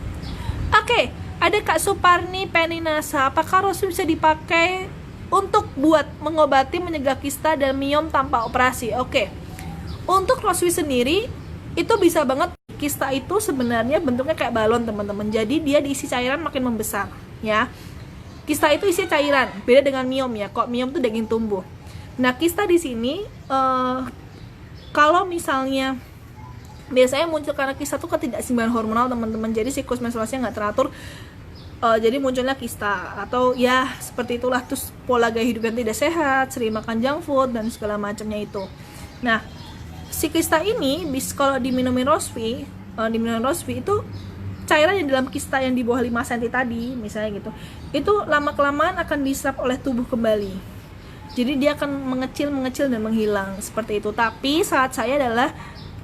Oke, ada Kak Suparni Peninasa, apakah roswi bisa dipakai untuk buat mengobati, mencegah kista dan miom tanpa operasi? Oke, untuk roswi sendiri itu bisa banget. Kista itu sebenarnya bentuknya kayak balon teman-teman, jadi dia diisi cairan makin membesar ya. Kista itu isi cairan, beda dengan miom ya. Kok miom itu daging tumbuh. Nah, kista di sini kalau misalnya biasanya muncul karena kista itu ketidakseimbangan hormonal teman-teman. Jadi siklus menstruasinya nggak teratur, jadi munculnya kista atau ya seperti itulah. Terus pola gaya hidup yang tidak sehat, sering makan junk food dan segala macamnya itu. Nah, si kista ini kalau diminumin rosvi itu cairan yang dalam kista yang di bawah 5 cm tadi misalnya gitu, itu lama-kelamaan akan diserap oleh tubuh kembali. Jadi dia akan mengecil dan menghilang seperti itu. Tapi saat saya adalah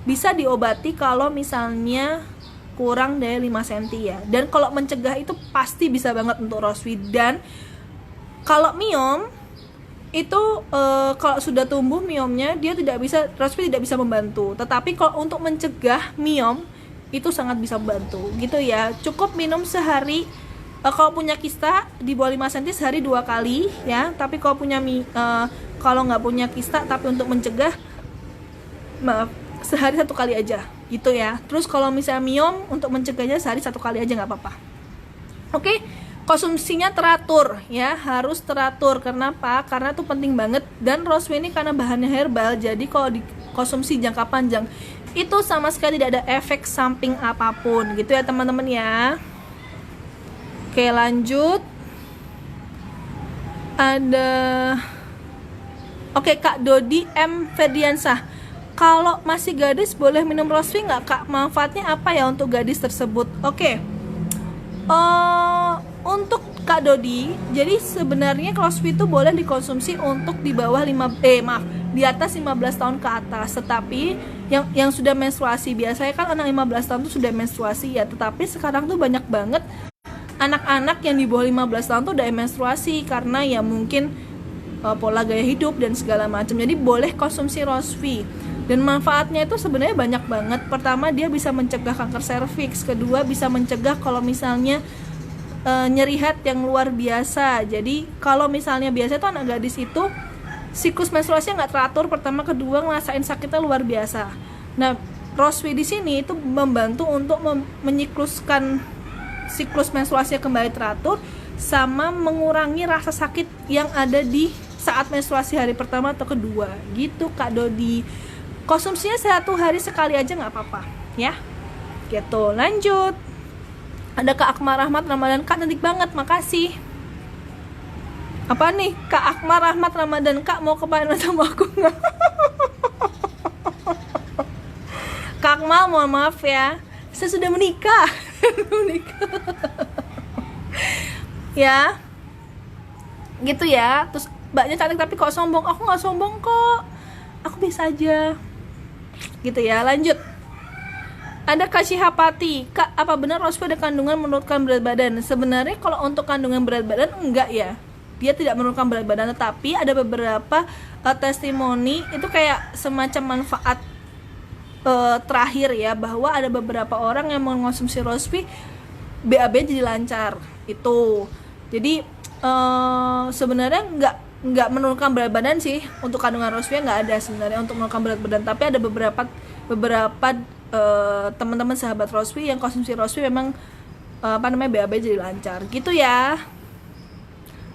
bisa diobati kalau misalnya kurang dari 5 cm ya. Dan kalau mencegah itu pasti bisa banget untuk rosvi. Dan kalau miom itu kalau sudah tumbuh miomnya, dia rosvi tidak bisa membantu. Tetapi kalau untuk mencegah miom itu sangat bisa membantu gitu ya. Cukup minum sehari, kalau punya kista di bawah 5 cm sehari 2 kali ya. Tapi kalau kalau nggak punya kista tapi untuk mencegah, sehari 1 kali aja gitu ya. Terus kalau misalnya miom, untuk mencegahnya sehari 1 kali aja nggak apa-apa. Oke, konsumsinya teratur ya, harus teratur. Kenapa? Karena itu penting banget. Dan roswi ini karena bahannya herbal, jadi kalau dikonsumsi jangka panjang itu sama sekali tidak ada efek samping apapun gitu ya teman-teman ya. Oke, lanjut. Oke, Kak Dodi M. Ferdiansah, kalau masih gadis boleh minum rosvi nggak Kak? Manfaatnya apa ya untuk gadis tersebut? Oke, untuk Kak Dodi, jadi sebenarnya rosvi itu boleh dikonsumsi untuk di bawah di atas 15 tahun ke atas. Tetapi yang sudah menstruasi, biasanya kan anak 15 tahun itu sudah menstruasi ya. Tetapi sekarang tuh banyak banget anak-anak yang di bawah 15 tahun tuh udah menstruasi karena ya mungkin pola gaya hidup dan segala macam. Jadi boleh konsumsi rosvi. Dan manfaatnya itu sebenarnya banyak banget. Pertama, dia bisa mencegah kanker serviks. Kedua, bisa mencegah kalau misalnya nyeri head yang luar biasa. Jadi kalau misalnya biasa tuh anak gadis itu siklus menstruasinya nggak teratur, pertama, kedua ngerasain sakitnya luar biasa. Nah, rosvi di sini itu membantu untuk menyikluskan siklus menstruasinya kembali teratur, sama mengurangi rasa sakit yang ada di saat menstruasi hari pertama atau kedua gitu Kak Dodi. Konsumsinya 1 hari sekali aja nggak apa-apa ya gitu. Lanjut, ada Kak Akmal Rahmat Ramadan, Kak cantik banget, makasih. Apa nih Kak Akmal Rahmat Ramadan, Kak mau kepain sama aku nggak? Kak Akmal, mohon maaf ya, saya sudah menikah. Ya gitu ya. Terus mbaknya cantik tapi kok sombong. Aku nggak sombong kok, aku biasa aja gitu ya. Lanjut, ada Kak Syihapati, Kak apa benar rosvi ada kandungan menurunkan berat badan? Sebenarnya kalau untuk kandungan berat badan enggak ya, dia tidak menurunkan berat badan. Tetapi ada beberapa testimoni itu kayak semacam manfaat terakhir ya, bahwa ada beberapa orang yang mengonsumsi rosvi BAB jadi lancar itu. Jadi sebenarnya nggak menurunkan berat badan sih untuk kandungan rosvi, nggak ada sebenarnya untuk menurunkan berat badan. Tapi ada beberapa teman-teman sahabat rosvi yang konsumsi rosvi memang BAB jadi lancar gitu ya.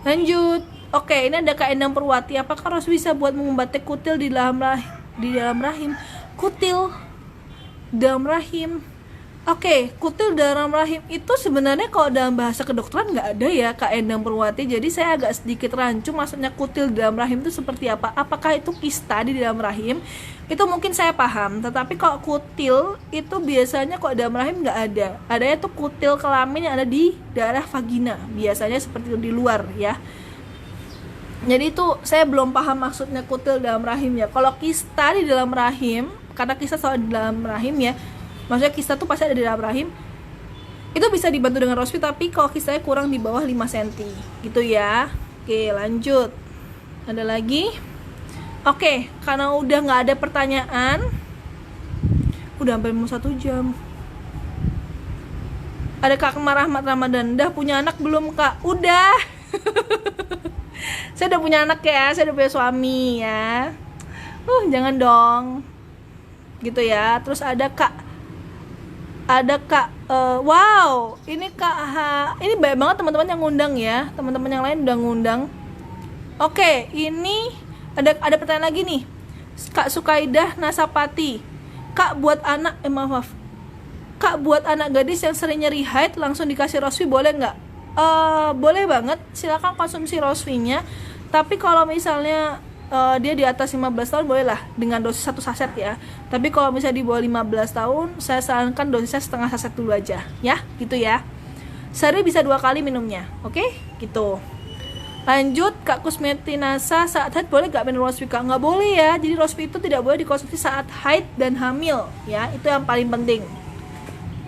Lanjut, oke, ini ada Kak Endang Purwati, apakah rosvi bisa buat mengobati kutil di dalam rahim? Kutil dalam rahim. Oke, kutil dalam rahim itu sebenarnya kalau dalam bahasa kedokteran nggak ada ya Kak Endang Purwati. Jadi saya agak sedikit rancu, maksudnya kutil dalam rahim itu seperti apa? Apakah itu kista di dalam rahim? Itu mungkin saya paham. Tetapi kalau kutil itu biasanya kalau dalam rahim nggak ada. Adanya tuh kutil kelamin yang ada di daerah vagina. Biasanya seperti itu di luar ya. Jadi itu saya belum paham maksudnya kutil dalam rahim ya. Kalau kista di dalam rahim, karena kista selalu di dalam rahim ya, maksudnya kista tuh pasti ada di dalam rahim, itu bisa dibantu dengan rosvi. Tapi kalau kistanya kurang di bawah 5 cm gitu ya. Oke, lanjut. Ada lagi? Oke, karena udah nggak ada pertanyaan, udah hampir mau 1 jam. Ada Kak Kemar Ahmad Ramadan, udah punya anak belum Kak? Udah. Saya udah punya anak ya, saya udah punya suami ya. Jangan dong. Gitu ya. Terus ada Kak, wow, ini Kak ini banyak banget teman-teman yang ngundang ya. Teman-teman yang lain udah ngundang. Oke, ini ada pertanyaan lagi nih. Kak Sukaidah Nasapati. Kak buat anak Kak buat anak gadis yang sering nyeri haid langsung dikasih Rosvi boleh nggak? Boleh banget, silakan konsumsi Rosvinya. Tapi kalau misalnya dia di atas 15 tahun bolehlah dengan dosis 1 saset ya. Tapi kalau misalnya di bawah 15 tahun, saya sarankan dosisnya setengah saset dulu aja ya, gitu ya. Sehari bisa 2 kali minumnya, oke? Gitu. Lanjut, Kak Kusmetinasa, saat haid boleh gak minum Rosvi Kak? Nggak boleh ya, jadi Rosvi itu tidak boleh dikonsumsi saat haid dan hamil ya, itu yang paling penting.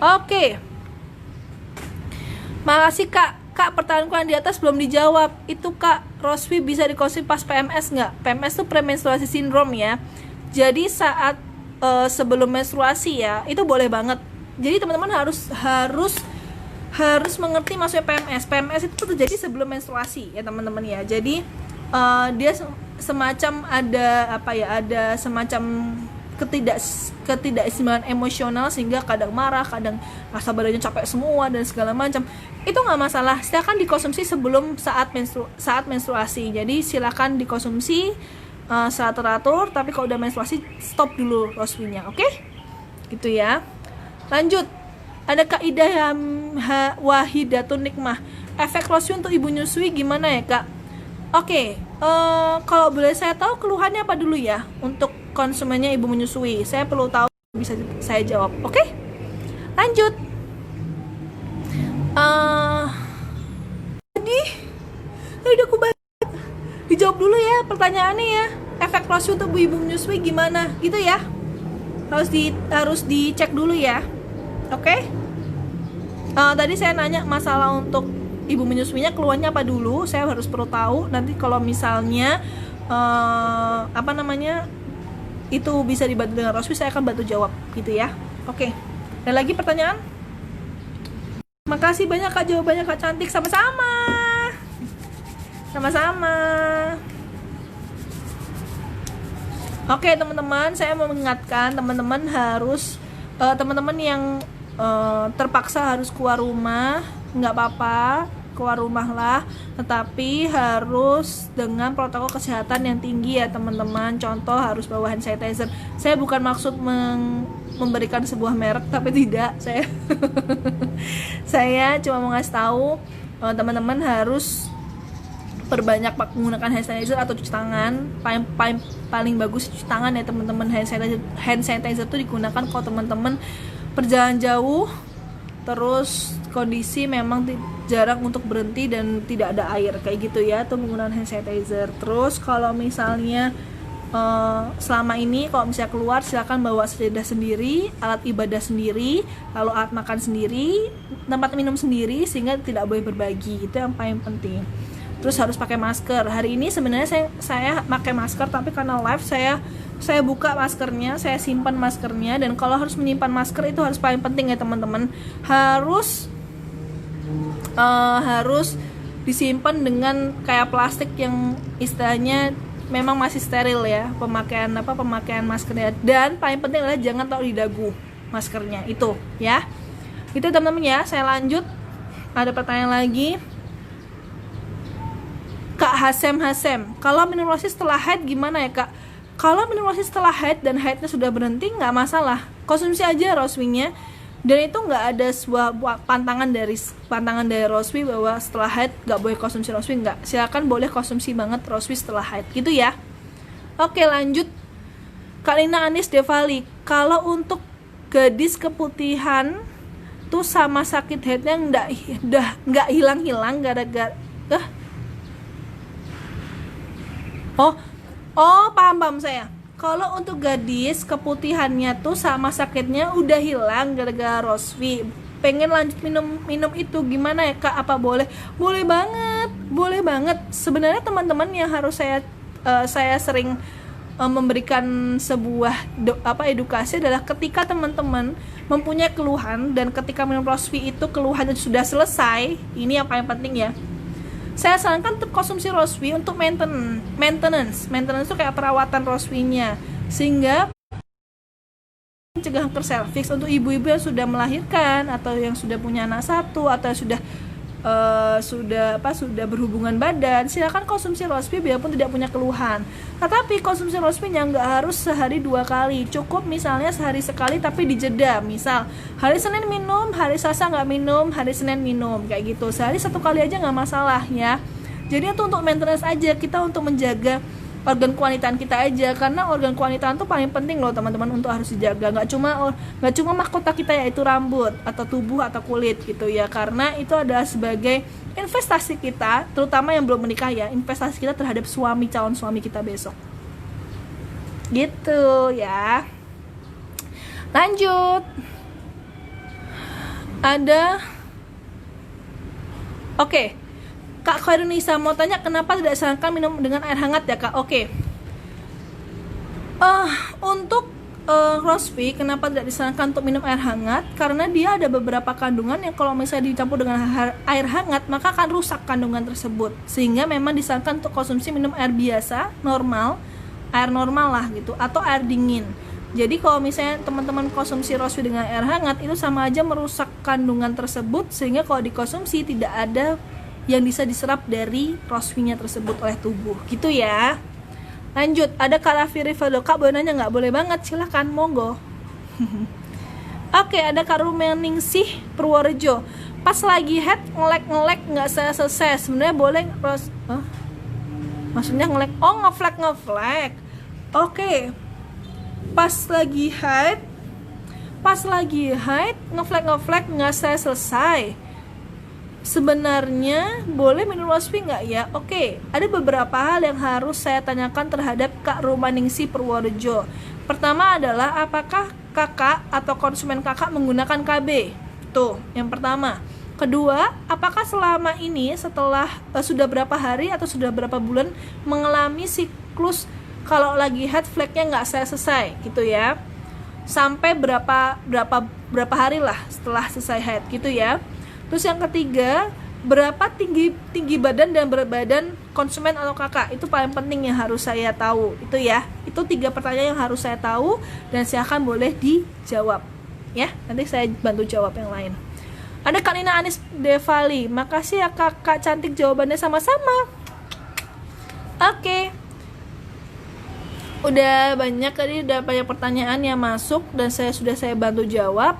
Oke. Makasih Kak. Kak, pertanyaanku yang di atas belum dijawab. Itu Kak, Rosvi bisa dikonsumsi pas PMS nggak? PMS itu premenstruasi syndrome ya. Jadi saat sebelum menstruasi ya, itu boleh banget. Jadi teman-teman harus mengerti maksudnya PMS. PMS itu terjadi sebelum menstruasi ya teman-teman ya. Jadi dia semacam ada semacam ketidakseimbangan emosional sehingga kadang marah, kadang rasa badannya capek semua dan segala macam. Itu nggak masalah. Silakan dikonsumsi sebelum saat menstruasi. Jadi silakan dikonsumsi saat teratur. Tapi kalau udah menstruasi stop dulu Rosvinya, oke? Gitu ya. Lanjut. Ada Kak Ida Wahidatun Nikmah. Efek Rosvi untuk ibu nyusui gimana ya Kak? Oke, kalau boleh saya tahu keluhannya apa dulu ya untuk konsumennya ibu menyusui. Saya perlu tahu, bisa saya jawab. Oke? Lanjut. Tadi udah aku baca. Dijawab dulu ya pertanyaannya ya. Efek Rosvi untuk ibu menyusui gimana? Gitu ya. Harus dicek dulu ya. Oke? Tadi saya nanya masalah untuk ibu menyusuinya keluarnya apa dulu, saya harus perlu tahu. Nanti kalau misalnya itu bisa dibantu dengan Rosvi, saya akan bantu jawab gitu ya. Oke. Ada lagi pertanyaan? Makasih banyak Kak jawabannya Kak cantik. Sama-sama. Oke teman-teman, saya mau mengingatkan teman-teman harus teman-teman yang terpaksa harus keluar rumah, nggak apa-apa, keluar rumah lah, tetapi harus dengan protokol kesehatan yang tinggi ya teman-teman. Contoh harus bawa hand sanitizer. Saya bukan maksud memberikan sebuah merek, tapi tidak, saya cuma mau ngasih tahu teman-teman harus perbanyak menggunakan hand sanitizer atau cuci tangan. Paling bagus cuci tangan ya teman-teman. Hand sanitizer itu digunakan kalau teman-teman perjalanan jauh, terus kondisi memang jarang untuk berhenti dan tidak ada air kayak gitu ya, tuh menggunakan hand sanitizer. Terus kalau misalnya selama ini kalau misalnya keluar, silakan bawa sejadah sendiri, alat ibadah sendiri, lalu alat makan sendiri, tempat minum sendiri, sehingga tidak boleh berbagi. Itu yang paling penting. Terus harus pakai masker. Hari ini sebenarnya saya pakai masker, tapi karena live saya buka maskernya, saya simpan maskernya. Dan kalau harus menyimpan masker itu harus paling penting ya teman-teman. Harus disimpan dengan kayak plastik yang istilahnya memang masih steril ya, pemakaian maskernya. Dan paling penting adalah jangan taruh di dagu maskernya itu ya. Itu teman-teman ya. Saya lanjut. Ada pertanyaan lagi. Kak Hasem, kalau minum Rosvi setelah haid gimana ya Kak? Kalau minum Rosvi setelah haid dan haidnya sudah berhenti, nggak masalah, konsumsi aja Rosvinya. Dan itu nggak ada sebuah pantangan dari Rosvi bahwa setelah haid nggak boleh konsumsi Rosvi, nggak. Silakan boleh konsumsi banget Rosvi setelah haid, gitu ya. Oke, lanjut. Kak Lina Anis Devali, kalau untuk gadis keputihan tuh sama sakit haidnya nggak hilang-hilang gara-gara paham saya. Kalau untuk gadis keputihannya tuh sama sakitnya udah hilang gara-gara Rosvi, pengen lanjut minum itu gimana ya Kak? Apa boleh? Boleh banget. Sebenarnya teman-teman yang harus saya saya sering memberikan sebuah edukasi adalah ketika teman-teman mempunyai keluhan dan ketika minum rosvi itu keluhan itu sudah selesai, ini yang paling penting ya. Saya sarankan untuk konsumsi rosvi untuk maintenance itu kayak perawatan rosvinya, sehingga mencegah kanker serviks untuk ibu-ibu yang sudah melahirkan atau yang sudah punya anak satu atau yang sudah berhubungan badan. Silakan konsumsi rosvi biarpun tidak punya keluhan. Tetapi konsumsi rosvinya nggak harus sehari 2 kali, cukup misalnya sehari sekali tapi dijeda. Misal hari Senin minum, hari Selasa nggak minum, hari Senin minum, kayak gitu. Sehari 1 kali aja nggak masalah ya. Jadi itu untuk maintenance aja, kita untuk menjaga organ kewanitaan kita aja, karena organ kewanitaan tuh paling penting loh teman-teman untuk harus dijaga. Nggak cuma mahkota kita yaitu rambut atau tubuh atau kulit gitu ya, karena itu adalah sebagai investasi kita, terutama yang belum menikah ya, investasi kita terhadap calon suami kita besok gitu ya. Lanjut, ada oke. Kak Khairunisa mau tanya kenapa tidak disarankan minum dengan air hangat ya Kak? Oke. Untuk rosvi kenapa tidak disarankan untuk minum air hangat? Karena dia ada beberapa kandungan yang kalau misalnya dicampur dengan air hangat maka akan rusak kandungan tersebut. Sehingga memang disarankan untuk konsumsi minum air biasa, air normal lah gitu, atau air dingin. Jadi kalau misalnya teman-teman konsumsi rosvi dengan air hangat itu sama aja merusak kandungan tersebut, sehingga kalau dikonsumsi tidak ada yang bisa diserap dari rosvinya tersebut oleh tubuh gitu ya. Lanjut, ada Kak Raffi Rivaldo. Kak boleh nanya nggak? Boleh banget, silahkan, monggo. Oke, ada Kak Rumeningsih Purworejo. Pas lagi head ngelek nggak selesai. Sebenarnya boleh maksudnya ngelek? Oh, ngeflek. Oke. Pas lagi haid ngeflek nggak selesai. Sebenarnya boleh minum rosvi nggak ya? Oke, ada beberapa hal yang harus saya tanyakan terhadap Kak Rumeningsih Purworejo. Pertama adalah apakah kakak atau konsumen kakak menggunakan KB? Tuh, yang pertama. Kedua, apakah selama ini setelah sudah berapa hari atau sudah berapa bulan mengalami siklus kalau lagi head flagnya nggak selesai gitu ya? Sampai berapa hari lah setelah selesai head gitu ya? Terus yang ketiga, berapa tinggi badan dan berat badan konsumen atau kakak? Itu paling penting yang harus saya tahu. Itu ya. Itu 3 pertanyaan yang harus saya tahu dan silakan boleh dijawab. Ya, nanti saya bantu jawab yang lain. Ada Kak Nina Anis Devali. Makasih ya Kakak cantik, jawabannya sama-sama. Oke. Udah banyak pertanyaan yang masuk dan saya bantu jawab.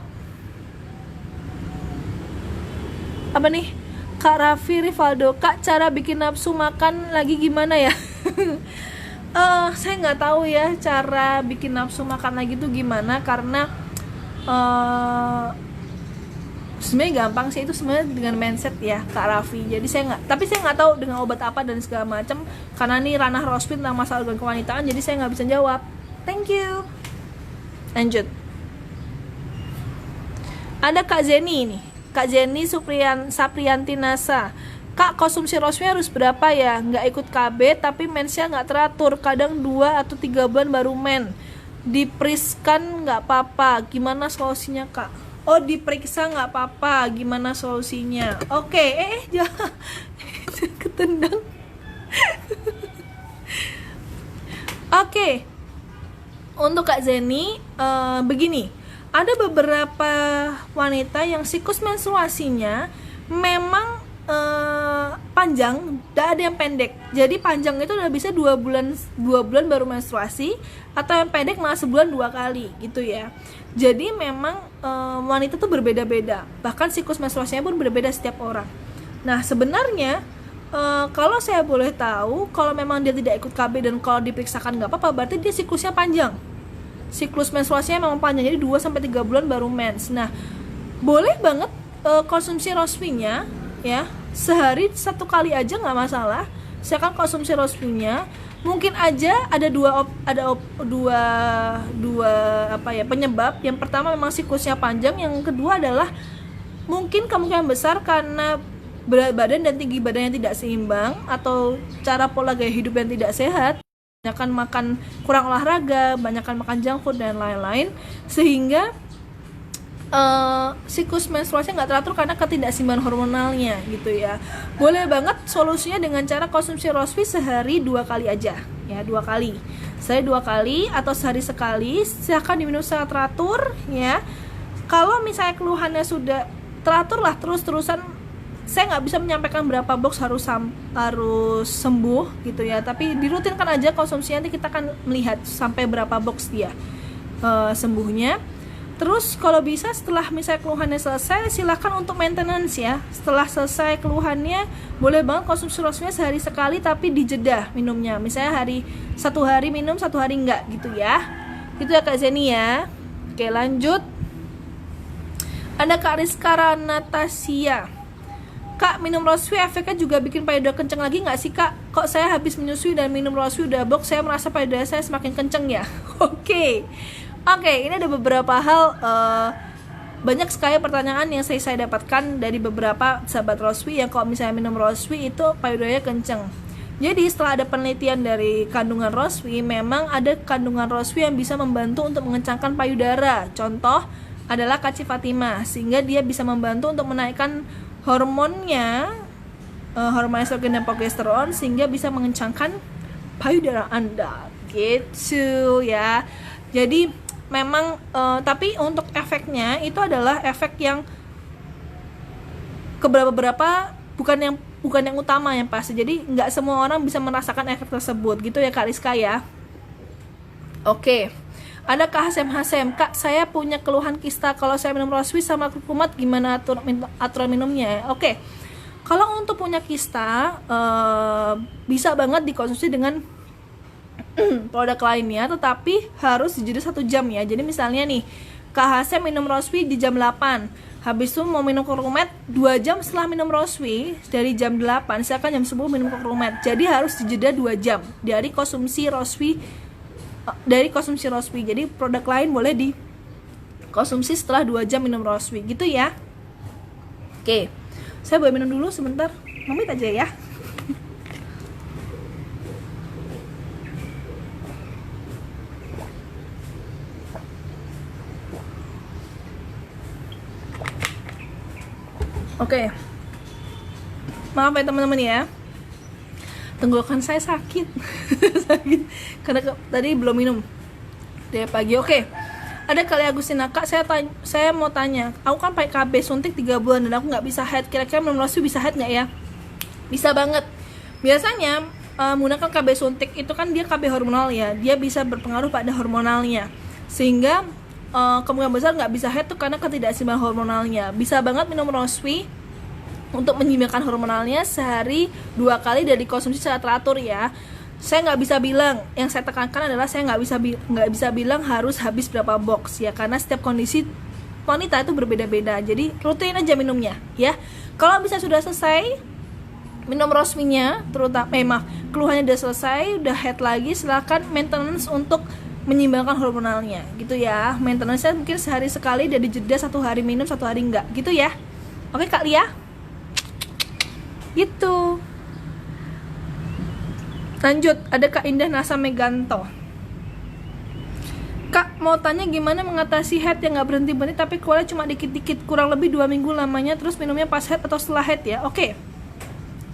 Apa nih? Kak Raffi Rivaldo, Kak cara bikin nafsu makan lagi gimana ya? Saya nggak tahu ya cara bikin nafsu makan lagi tuh gimana, karena sebenarnya gampang sih, itu sebenarnya dengan mindset ya Kak Raffi. Jadi saya nggak tahu dengan obat apa dan segala macam, karena ini ranah rosvi tentang masalah organ kewanitaan, jadi saya nggak bisa jawab. Thank you. Lanjut. Ada Kak Zeni nih. Kak Jenny Saprianti Nasa. Kak, konsumsi rosvi harus berapa ya? Nggak ikut KB tapi mensnya nggak teratur, kadang 2 atau 3 bulan baru men. Dipriskan nggak apa-apa, gimana solusinya Kak? Oh, diperiksa nggak apa-apa, gimana solusinya? Oke, jangan ketendang. Oke. Untuk Kak Zeni, begini. Ada beberapa wanita yang siklus menstruasinya memang panjang, tidak ada yang pendek. Jadi panjang itu udah bisa 2 bulan baru menstruasi, atau yang pendek malah sebulan 2 kali gitu ya. Jadi memang wanita tuh berbeda-beda, bahkan siklus menstruasinya pun berbeda setiap orang. Nah sebenarnya kalau saya boleh tahu, kalau memang dia tidak ikut KB dan kalau diperiksakan nggak apa-apa, berarti dia siklusnya panjang. Siklus menstruasinya memang panjang, jadi 2-3 bulan baru mens. Nah, boleh banget konsumsi rosvinya ya, sehari 1 kali aja nggak masalah. Silakan konsumsi rosvinya. Mungkin aja ada dua penyebab. Yang pertama memang siklusnya panjang, yang kedua adalah mungkin kemungkinan besar karena berat badan dan tinggi badan yang tidak seimbang atau cara pola gaya hidup yang tidak sehat. banyakan makan, kurang olahraga, banyakan makan junk food dan lain-lain, sehingga siklus menstruasinya nggak teratur karena ketidakseimbangan hormonalnya gitu ya. Boleh banget solusinya dengan cara konsumsi rospi sehari 2 kali aja ya, 2 kali, sehari 2 kali atau sehari sekali, silahkan diminum secara teratur ya. Kalau misalnya keluhannya sudah teratur lah terus-terusan, saya nggak bisa menyampaikan berapa box harus sembuh gitu ya, tapi dirutinkan aja konsumsinya, nanti kita akan melihat sampai berapa box dia sembuhnya. Terus kalau bisa setelah misalnya keluhannya selesai, silakan untuk maintenance ya. Setelah selesai keluhannya, boleh banget konsumsi rospinya sehari sekali tapi dijeda minumnya. Misalnya satu hari minum, satu hari enggak gitu ya. Itu ya Kak Zeni ya. Oke, lanjut. Ada Kak Rizka Ranatasia. Kak, minum rospi efeknya juga bikin payudara kenceng lagi nggak sih Kak? Kok saya habis menyusui dan minum rospi udah box, saya merasa payudara saya semakin kenceng ya? Oke, ini ada beberapa hal, banyak sekali pertanyaan yang saya dapatkan dari beberapa sahabat rospi yang kalau misalnya minum rospi itu payudaranya kenceng. Jadi setelah ada penelitian dari kandungan rospi, memang ada kandungan rospi yang bisa membantu untuk mengencangkan payudara. Contoh adalah Kak Fatimah, sehingga dia bisa membantu untuk menaikkan hormonnya, hormon estrogen dan progesteron, sehingga bisa mengencangkan payudara Anda gitu ya. Jadi memang tapi untuk efeknya itu adalah efek yang beberapa bukan yang utama yang pasti. Jadi nggak semua orang bisa merasakan efek tersebut gitu ya Kak Rizka ya. Oke, ada Kak Hasem. Kak, saya punya keluhan kista, kalau saya minum rospi sama kumat gimana aturan minumnya? Oke, kalau untuk punya kista bisa banget dikonsumsi dengan produk lainnya, tetapi harus dijeda 1 jam ya. Jadi misalnya nih Kak Hasem minum rospi di jam 8, habis itu mau minum Kokrumet 2 jam setelah minum rospi, dari jam 8 silakan jam 10 minum Kokrumet. Jadi harus dijeda 2 jam dari konsumsi rospi. Jadi produk lain boleh dikonsumsi setelah 2 jam minum rospi gitu ya. Oke, saya boleh minum dulu sebentar, ngomit aja ya. Oke, maaf ya teman-teman ya, tenggorokan saya sakit sakit karena tadi belum minum dari pagi. Oke, ada Kali Agustina. Kak, saya mau tanya, aku kan pakai KB suntik 3 bulan dan aku nggak bisa head, kira-kira minum rospi bisa head nggak ya? Bisa banget. Biasanya menggunakan KB suntik itu kan dia KB hormonal ya, dia bisa berpengaruh pada hormonalnya, sehingga kemungkinan besar nggak bisa head tuh karena ketidakseimbangan hormonalnya. Bisa banget minum rospi untuk menyeimbangkan hormonalnya sehari 2 kali dan dikonsumsi secara teratur ya. Saya nggak bisa bilang, yang saya tekankan adalah saya nggak bisa bilang harus habis berapa box ya, karena setiap kondisi wanita itu berbeda-beda. Jadi rutin aja minumnya ya. Kalau bisa sudah selesai minum rosminya, terutama keluhannya udah selesai, udah head lagi, silakan maintenance untuk menyeimbangkan hormonalnya gitu ya. Maintenance-nya mungkin sehari sekali dan dijeda 1 hari minum, 1 hari enggak gitu ya. Oke Kak Lia, gitu. Lanjut, ada Kak Indah Nasa Meganto. Kak, mau tanya gimana mengatasi head yang gak berhenti-berhenti tapi keluarnya cuma dikit-dikit, kurang lebih 2 minggu lamanya, terus minumnya pas head atau setelah head ya? Oke,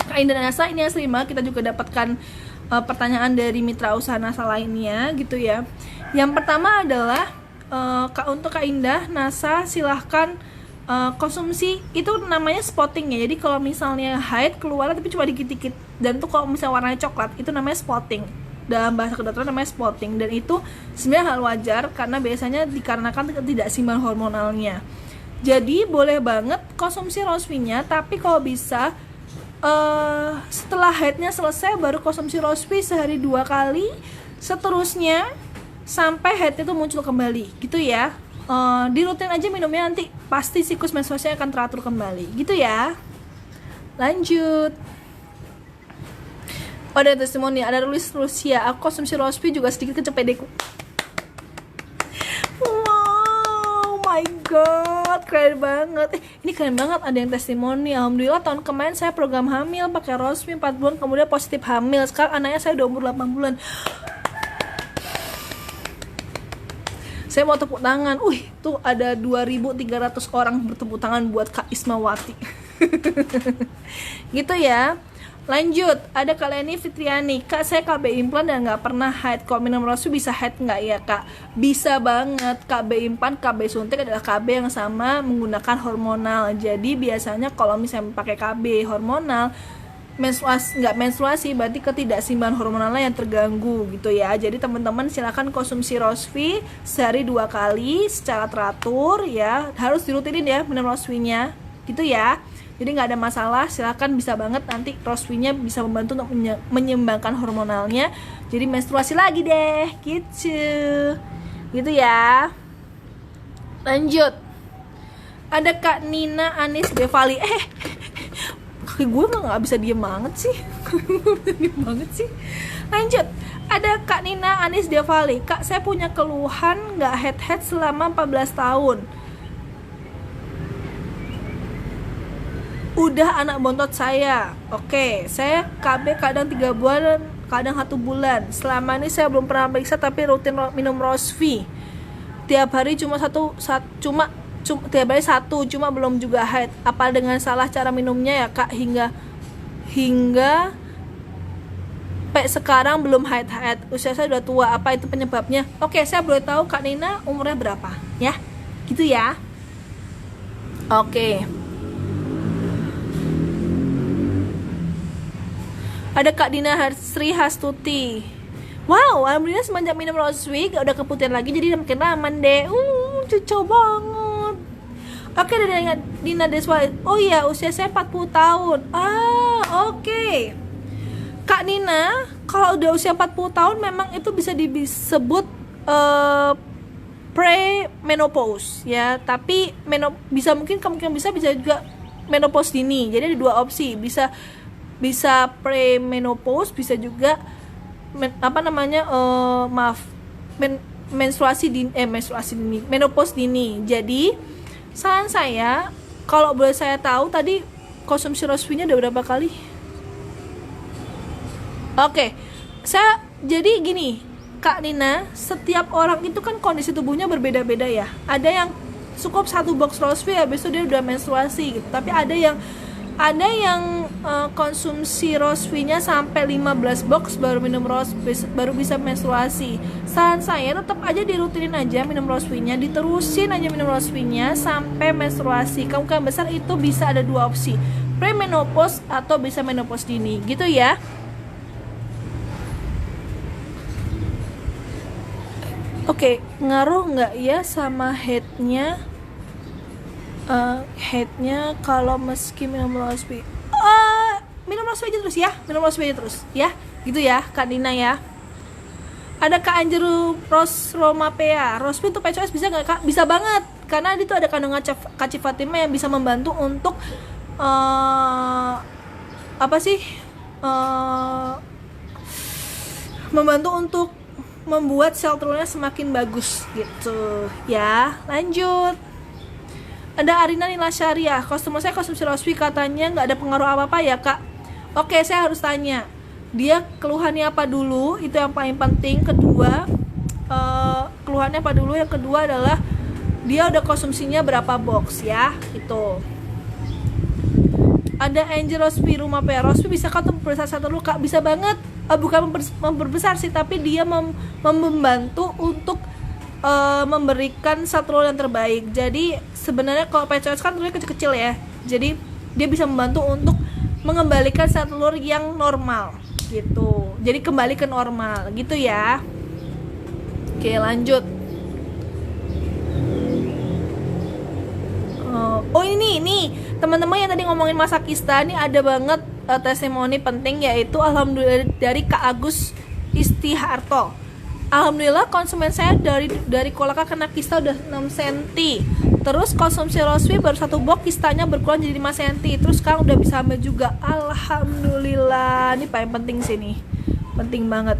Kak Indah Nasa, ini asli banget, kita juga dapatkan pertanyaan dari mitra usaha NASA lainnya gitu ya. Yang pertama adalah untuk Kak Indah Nasa, silahkan konsumsi itu namanya spotting ya. Jadi kalau misalnya haid keluar tapi cuma dikit-dikit, dan tuh kalau misalnya warnanya coklat, itu namanya spotting. Dalam bahasa kedokteran namanya spotting, dan itu sebenarnya hal wajar karena biasanya dikarenakan ketidakseimbangan hormonalnya. Jadi boleh banget konsumsi rospinya, tapi kalau bisa setelah haidnya selesai baru konsumsi rospi sehari 2 kali, seterusnya sampai haidnya itu muncul kembali gitu ya. Dirutin aja minumnya, nanti pasti siklus menstruasinya akan teratur kembali gitu ya. Lanjut, ada testimoni, ada Rusia. Aku konsumsi rospi juga sedikit kecepedek. Wow, my god, keren banget. Ini keren banget, ada yang testimoni. Alhamdulillah tahun kemarin saya program hamil pakai rospi 4 bulan, kemudian positif hamil. Sekarang anaknya saya udah umur 8 bulan. Saya mau tepuk tangan. Tuh ada 2.300 orang bertepuk tangan buat Kak Ismawati. Gitu ya. Lanjut, ada Kak Leni Fitriani. Kak, saya KB implan dan nggak pernah haid. Kalau minum Rosvi bisa haid nggak ya Kak? Bisa banget. KB implan, KB suntik adalah KB yang sama menggunakan hormonal. Jadi biasanya kalau misalnya pakai KB hormonal, nggak menstruasi berarti ketidakseimbangan hormonalnya yang terganggu gitu ya. Jadi teman-teman silakan konsumsi Rosvi sehari 2 kali secara teratur ya. Harus dirutinin ya minum Rosvinya gitu ya. Jadi nggak ada masalah, silakan, bisa banget nanti Rosvinya bisa membantu untuk menyeimbangkan hormonalnya. Jadi menstruasi lagi deh, gitu ya. Lanjut, ada Kak Nina Anis Devali. Kaki gue nggak bisa diem banget sih. Lanjut, ada Kak Nina Anis Devali. Kak, saya punya keluhan nggak head selama 14 tahun. Udah anak bontot saya. Oke, saya KB kadang 3 bulan, kadang 1 bulan. Selama ini saya belum pernah periksa tapi rutin minum Rosvi. Tiap hari cuma tiap hari 1, cuma belum juga haid. Apa dengan salah cara minumnya ya Kak, hingga sekarang belum haid. Usia saya udah tua, apa itu penyebabnya? Oke, saya boleh tahu Kak Nina umurnya berapa ya? Gitu ya. Oke. Ada Kak Dina Sri Hastuti. Wow, alhamdulillah semenjak minum Rosvi gak udah keputihan lagi, jadi makin aman deh. Cucu banget. Oke, ada Dina Deswa. Oh iya, usia saya 40 tahun. Oke. Kak Nina, kalau udah usia 40 tahun memang itu bisa disebut pre-menopause ya. Tapi kemungkinan bisa juga menopause dini. Jadi ada 2 opsi, bisa pre-menopause, bisa juga menstruasi dini, menopause dini. Jadi saran saya, kalau boleh saya tahu tadi konsumsi Rosvinya udah berapa kali? Oke, jadi gini Kak Nina, setiap orang itu kan kondisi tubuhnya berbeda-beda ya. Ada yang cukup 1 box Rosvi habis itu dia udah menstruasi gitu. Tapi ada yang konsumsi Rosvinya sampai 15 box baru baru bisa menstruasi. Saran saya tetap aja dirutinin aja minum Rosvinya, diterusin aja minum Rosvinya sampai menstruasi. Kemungkinan besar itu bisa ada 2 opsi, premenopause atau bisa menopause dini, gitu ya. Oke, ngaruh nggak ya sama headnya kalau meski minum Rosvi? Minum Rosvi aja terus ya, gitu ya Kak Dina ya. Ada Kak Anjero Rosromapea. Rosvi untuk PCOS bisa nggak Kak? Bisa banget, karena itu ada kandungan Cacifatima yang bisa membantu untuk membantu untuk membuat sel telurnya semakin bagus gitu ya. Lanjut, ada Arina Nila Syariah. Customer saya konsumsi Rosvi katanya nggak ada pengaruh apa-apa ya Kak. Oke, saya harus tanya dia keluhannya apa dulu, itu yang paling penting. Kedua, keluhannya apa dulu. Yang kedua adalah dia udah konsumsinya berapa box ya, itu. Ada Angel Rosvi Rumah PR. Rosvi bisa kau membesar satu dulu Kak? Bisa banget. Bukan memperbesar sih, tapi dia membantu untuk memberikan satu yang terbaik. Jadi sebenarnya kalau PCOS kan telurnya kecil-kecil ya, jadi dia bisa membantu untuk mengembalikan sel telur yang normal gitu. Jadi kembali ke normal gitu ya. Oke, lanjut. Ini teman-teman yang tadi ngomongin masa kista, ini ada banget testimoni penting, yaitu alhamdulillah dari Kak Agus Istiharto. Alhamdulillah konsumen saya dari kolaka kena kista udah 6 cm. Terus konsumsi Rosvi baru 1 box, kistanya berkurang jadi 5 cm. Terus sekarang udah bisa hamil juga. Alhamdulillah. Ini paling penting sih nih. Penting banget.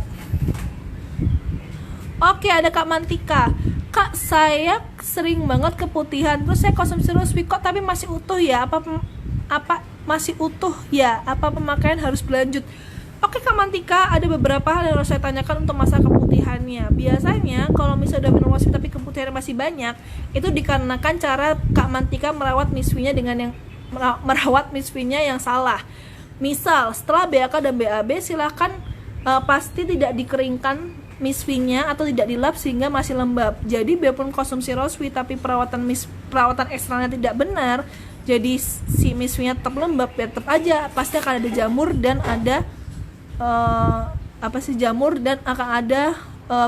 Oke, ada Kak Mantika. Kak, saya sering banget keputihan. Terus saya konsumsi Rosvi kok tapi masih utuh ya? Apa masih utuh ya? Apa pemakaian harus berlanjut? Oke Kak Mantika, ada beberapa hal yang harus saya tanyakan untuk masa keputihannya. Biasanya kalau misalnya udah minum Rosvi tapi keputihannya masih banyak, itu dikarenakan cara Kak Mantika merawat misfinya dengan yang merawat misfinya yang salah. Misal setelah BAK dan BAB silahkan pasti tidak dikeringkan misfinya atau tidak dilap sehingga masih lembab. Jadi biarpun konsumsi Rosvi tapi perawatan eksternalnya tidak benar, jadi si misfinya tetap lembab, ya tetap aja pasti akan ada jamur dan ada jamur dan akan ada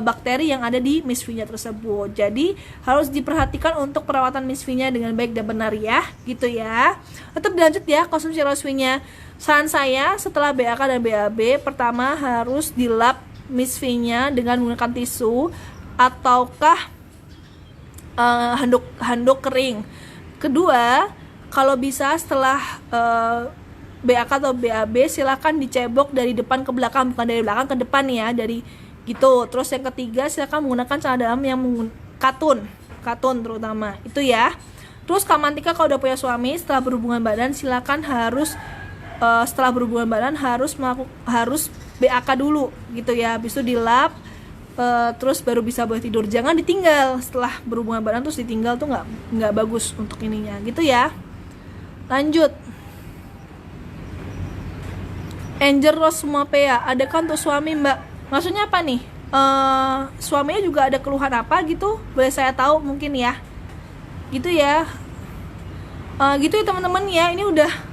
bakteri yang ada di misfinya tersebut. Jadi harus diperhatikan untuk perawatan misfinya dengan baik dan benar ya, gitu ya. Tetap dilanjut ya konsumsi Rosvinya. Saran saya setelah BAK dan BAB, pertama harus dilap misfinya dengan menggunakan tisu ataukah handuk kering. Kedua, kalau bisa setelah BAK atau BAB silakan dicebok dari depan ke belakang, bukan dari belakang ke depan ya, dari gitu. Terus yang ketiga silakan menggunakan celana dalam yang katun terutama itu ya. Terus Kak Mantika kalau udah punya suami, setelah berhubungan badan silakan harus harus BAK dulu gitu ya, habis itu dilap, terus baru bisa boleh tidur. Jangan ditinggal setelah berhubungan badan terus ditinggal tuh nggak bagus untuk ininya gitu ya. Lanjut. Angel Rose Sumapea, ada kan untuk suami Mbak? Maksudnya apa nih? Suaminya juga ada keluhan apa gitu? Boleh saya tahu mungkin ya? Gitu ya. Gitu ya teman-teman ya. Ini udah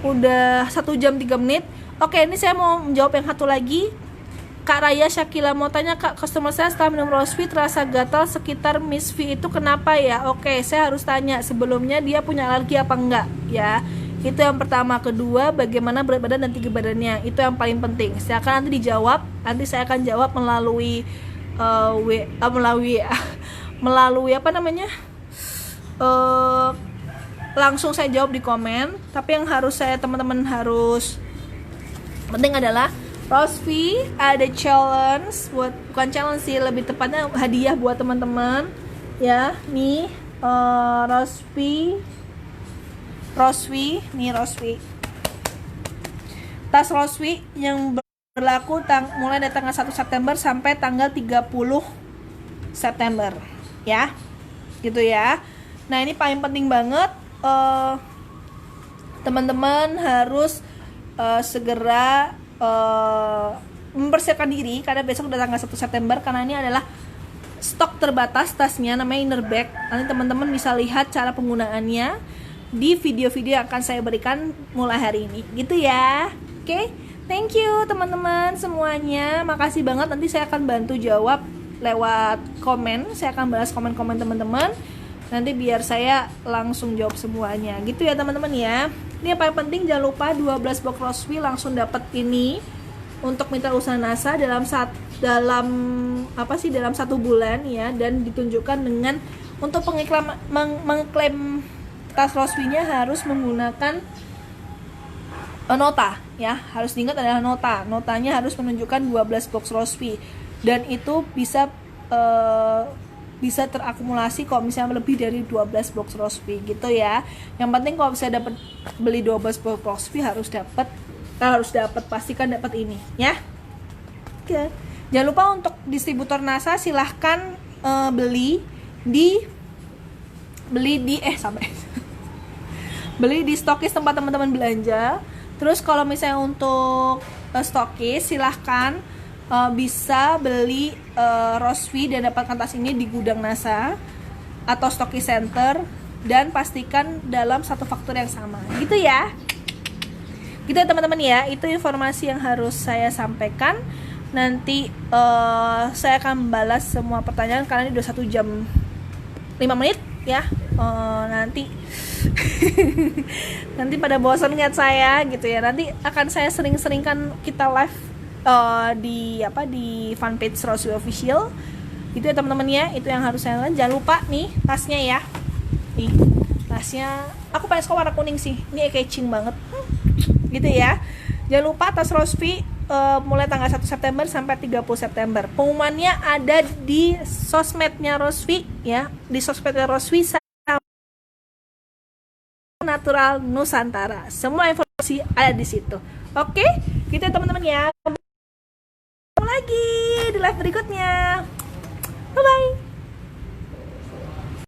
1 jam 3 menit. Oke, ini saya mau menjawab yang satu lagi. Kak Raya Syakila mau tanya, Kak, customer saya setelah minum Rosvi terasa gatal sekitar misfi itu kenapa ya? Oke, saya harus tanya sebelumnya dia punya alergi apa enggak ya. Itu yang pertama. Kedua, bagaimana berat badan dan tinggi badannya, itu yang paling penting. Silakan nanti dijawab. Nanti saya akan jawab melalui melalui apa namanya, langsung saya jawab di komen. Tapi yang harus teman-teman harus penting adalah Rosvi ada challenge, bukan challenge sih, lebih tepatnya hadiah buat teman-teman ya. Nih Rosvi tas Rosvi yang berlaku mulai dari tanggal 1 September sampai tanggal 30 September ya, gitu ya. Nah ini paling penting banget, teman-teman harus segera mempersiapkan diri karena besok udah tanggal 1 September, karena ini adalah stok terbatas tasnya, namanya inner bag. Nanti teman-teman bisa lihat cara penggunaannya di video-video yang akan saya berikan mulai hari ini gitu ya. Oke, thank you teman-teman semuanya, makasih banget. Nanti saya akan bantu jawab lewat komen, saya akan balas komen-komen teman-teman nanti biar saya langsung jawab semuanya gitu ya teman-teman ya. Ini yang paling penting, jangan lupa 12 box Rosvi langsung dapat ini untuk mitra usaha NASA dalam 1 bulan ya, dan ditunjukkan dengan untuk mengklaim tas Rosvinya harus menggunakan nota ya, harus diingat adalah notanya harus menunjukkan 12 box Rosvi, dan itu bisa terakumulasi kalau misalnya lebih dari 12 box Rosvi gitu ya. Yang penting kalau bisa dapat beli 12 box Rosvi harus dapat pastikan dapat ini ya. Oke. Jangan lupa untuk distributor NASA silahkan beli di stokis tempat teman-teman belanja. Terus kalau misalnya untuk stokis silahkan bisa beli Rosvi dan dapatkan tas ini di gudang NASA atau stokis center, dan pastikan dalam satu faktur yang sama gitu ya. Gitu ya teman-teman ya, itu informasi yang harus saya sampaikan. Nanti saya akan membalas semua pertanyaan karena ini udah 1 jam 5 menit ya. Nanti pada bosan lihat saya gitu ya. Nanti akan saya sering-seringkan kita live di fanpage Rosvi Official gitu ya teman-teman ya. Itu yang harus saya lakukan. Jangan lupa nih tasnya ya. Nih tasnya aku pengen suka warna kuning sih, ini catching banget gitu ya. Jangan lupa tas Rosvi mulai tanggal 1 September sampai 30 September. Pengumumannya ada di sosmednya Rosvi ya, di sosmednya Rosvi Natural Nusantara. Semua informasi ada di situ. Oke, kita teman-teman ya. Ketemu lagi di live berikutnya.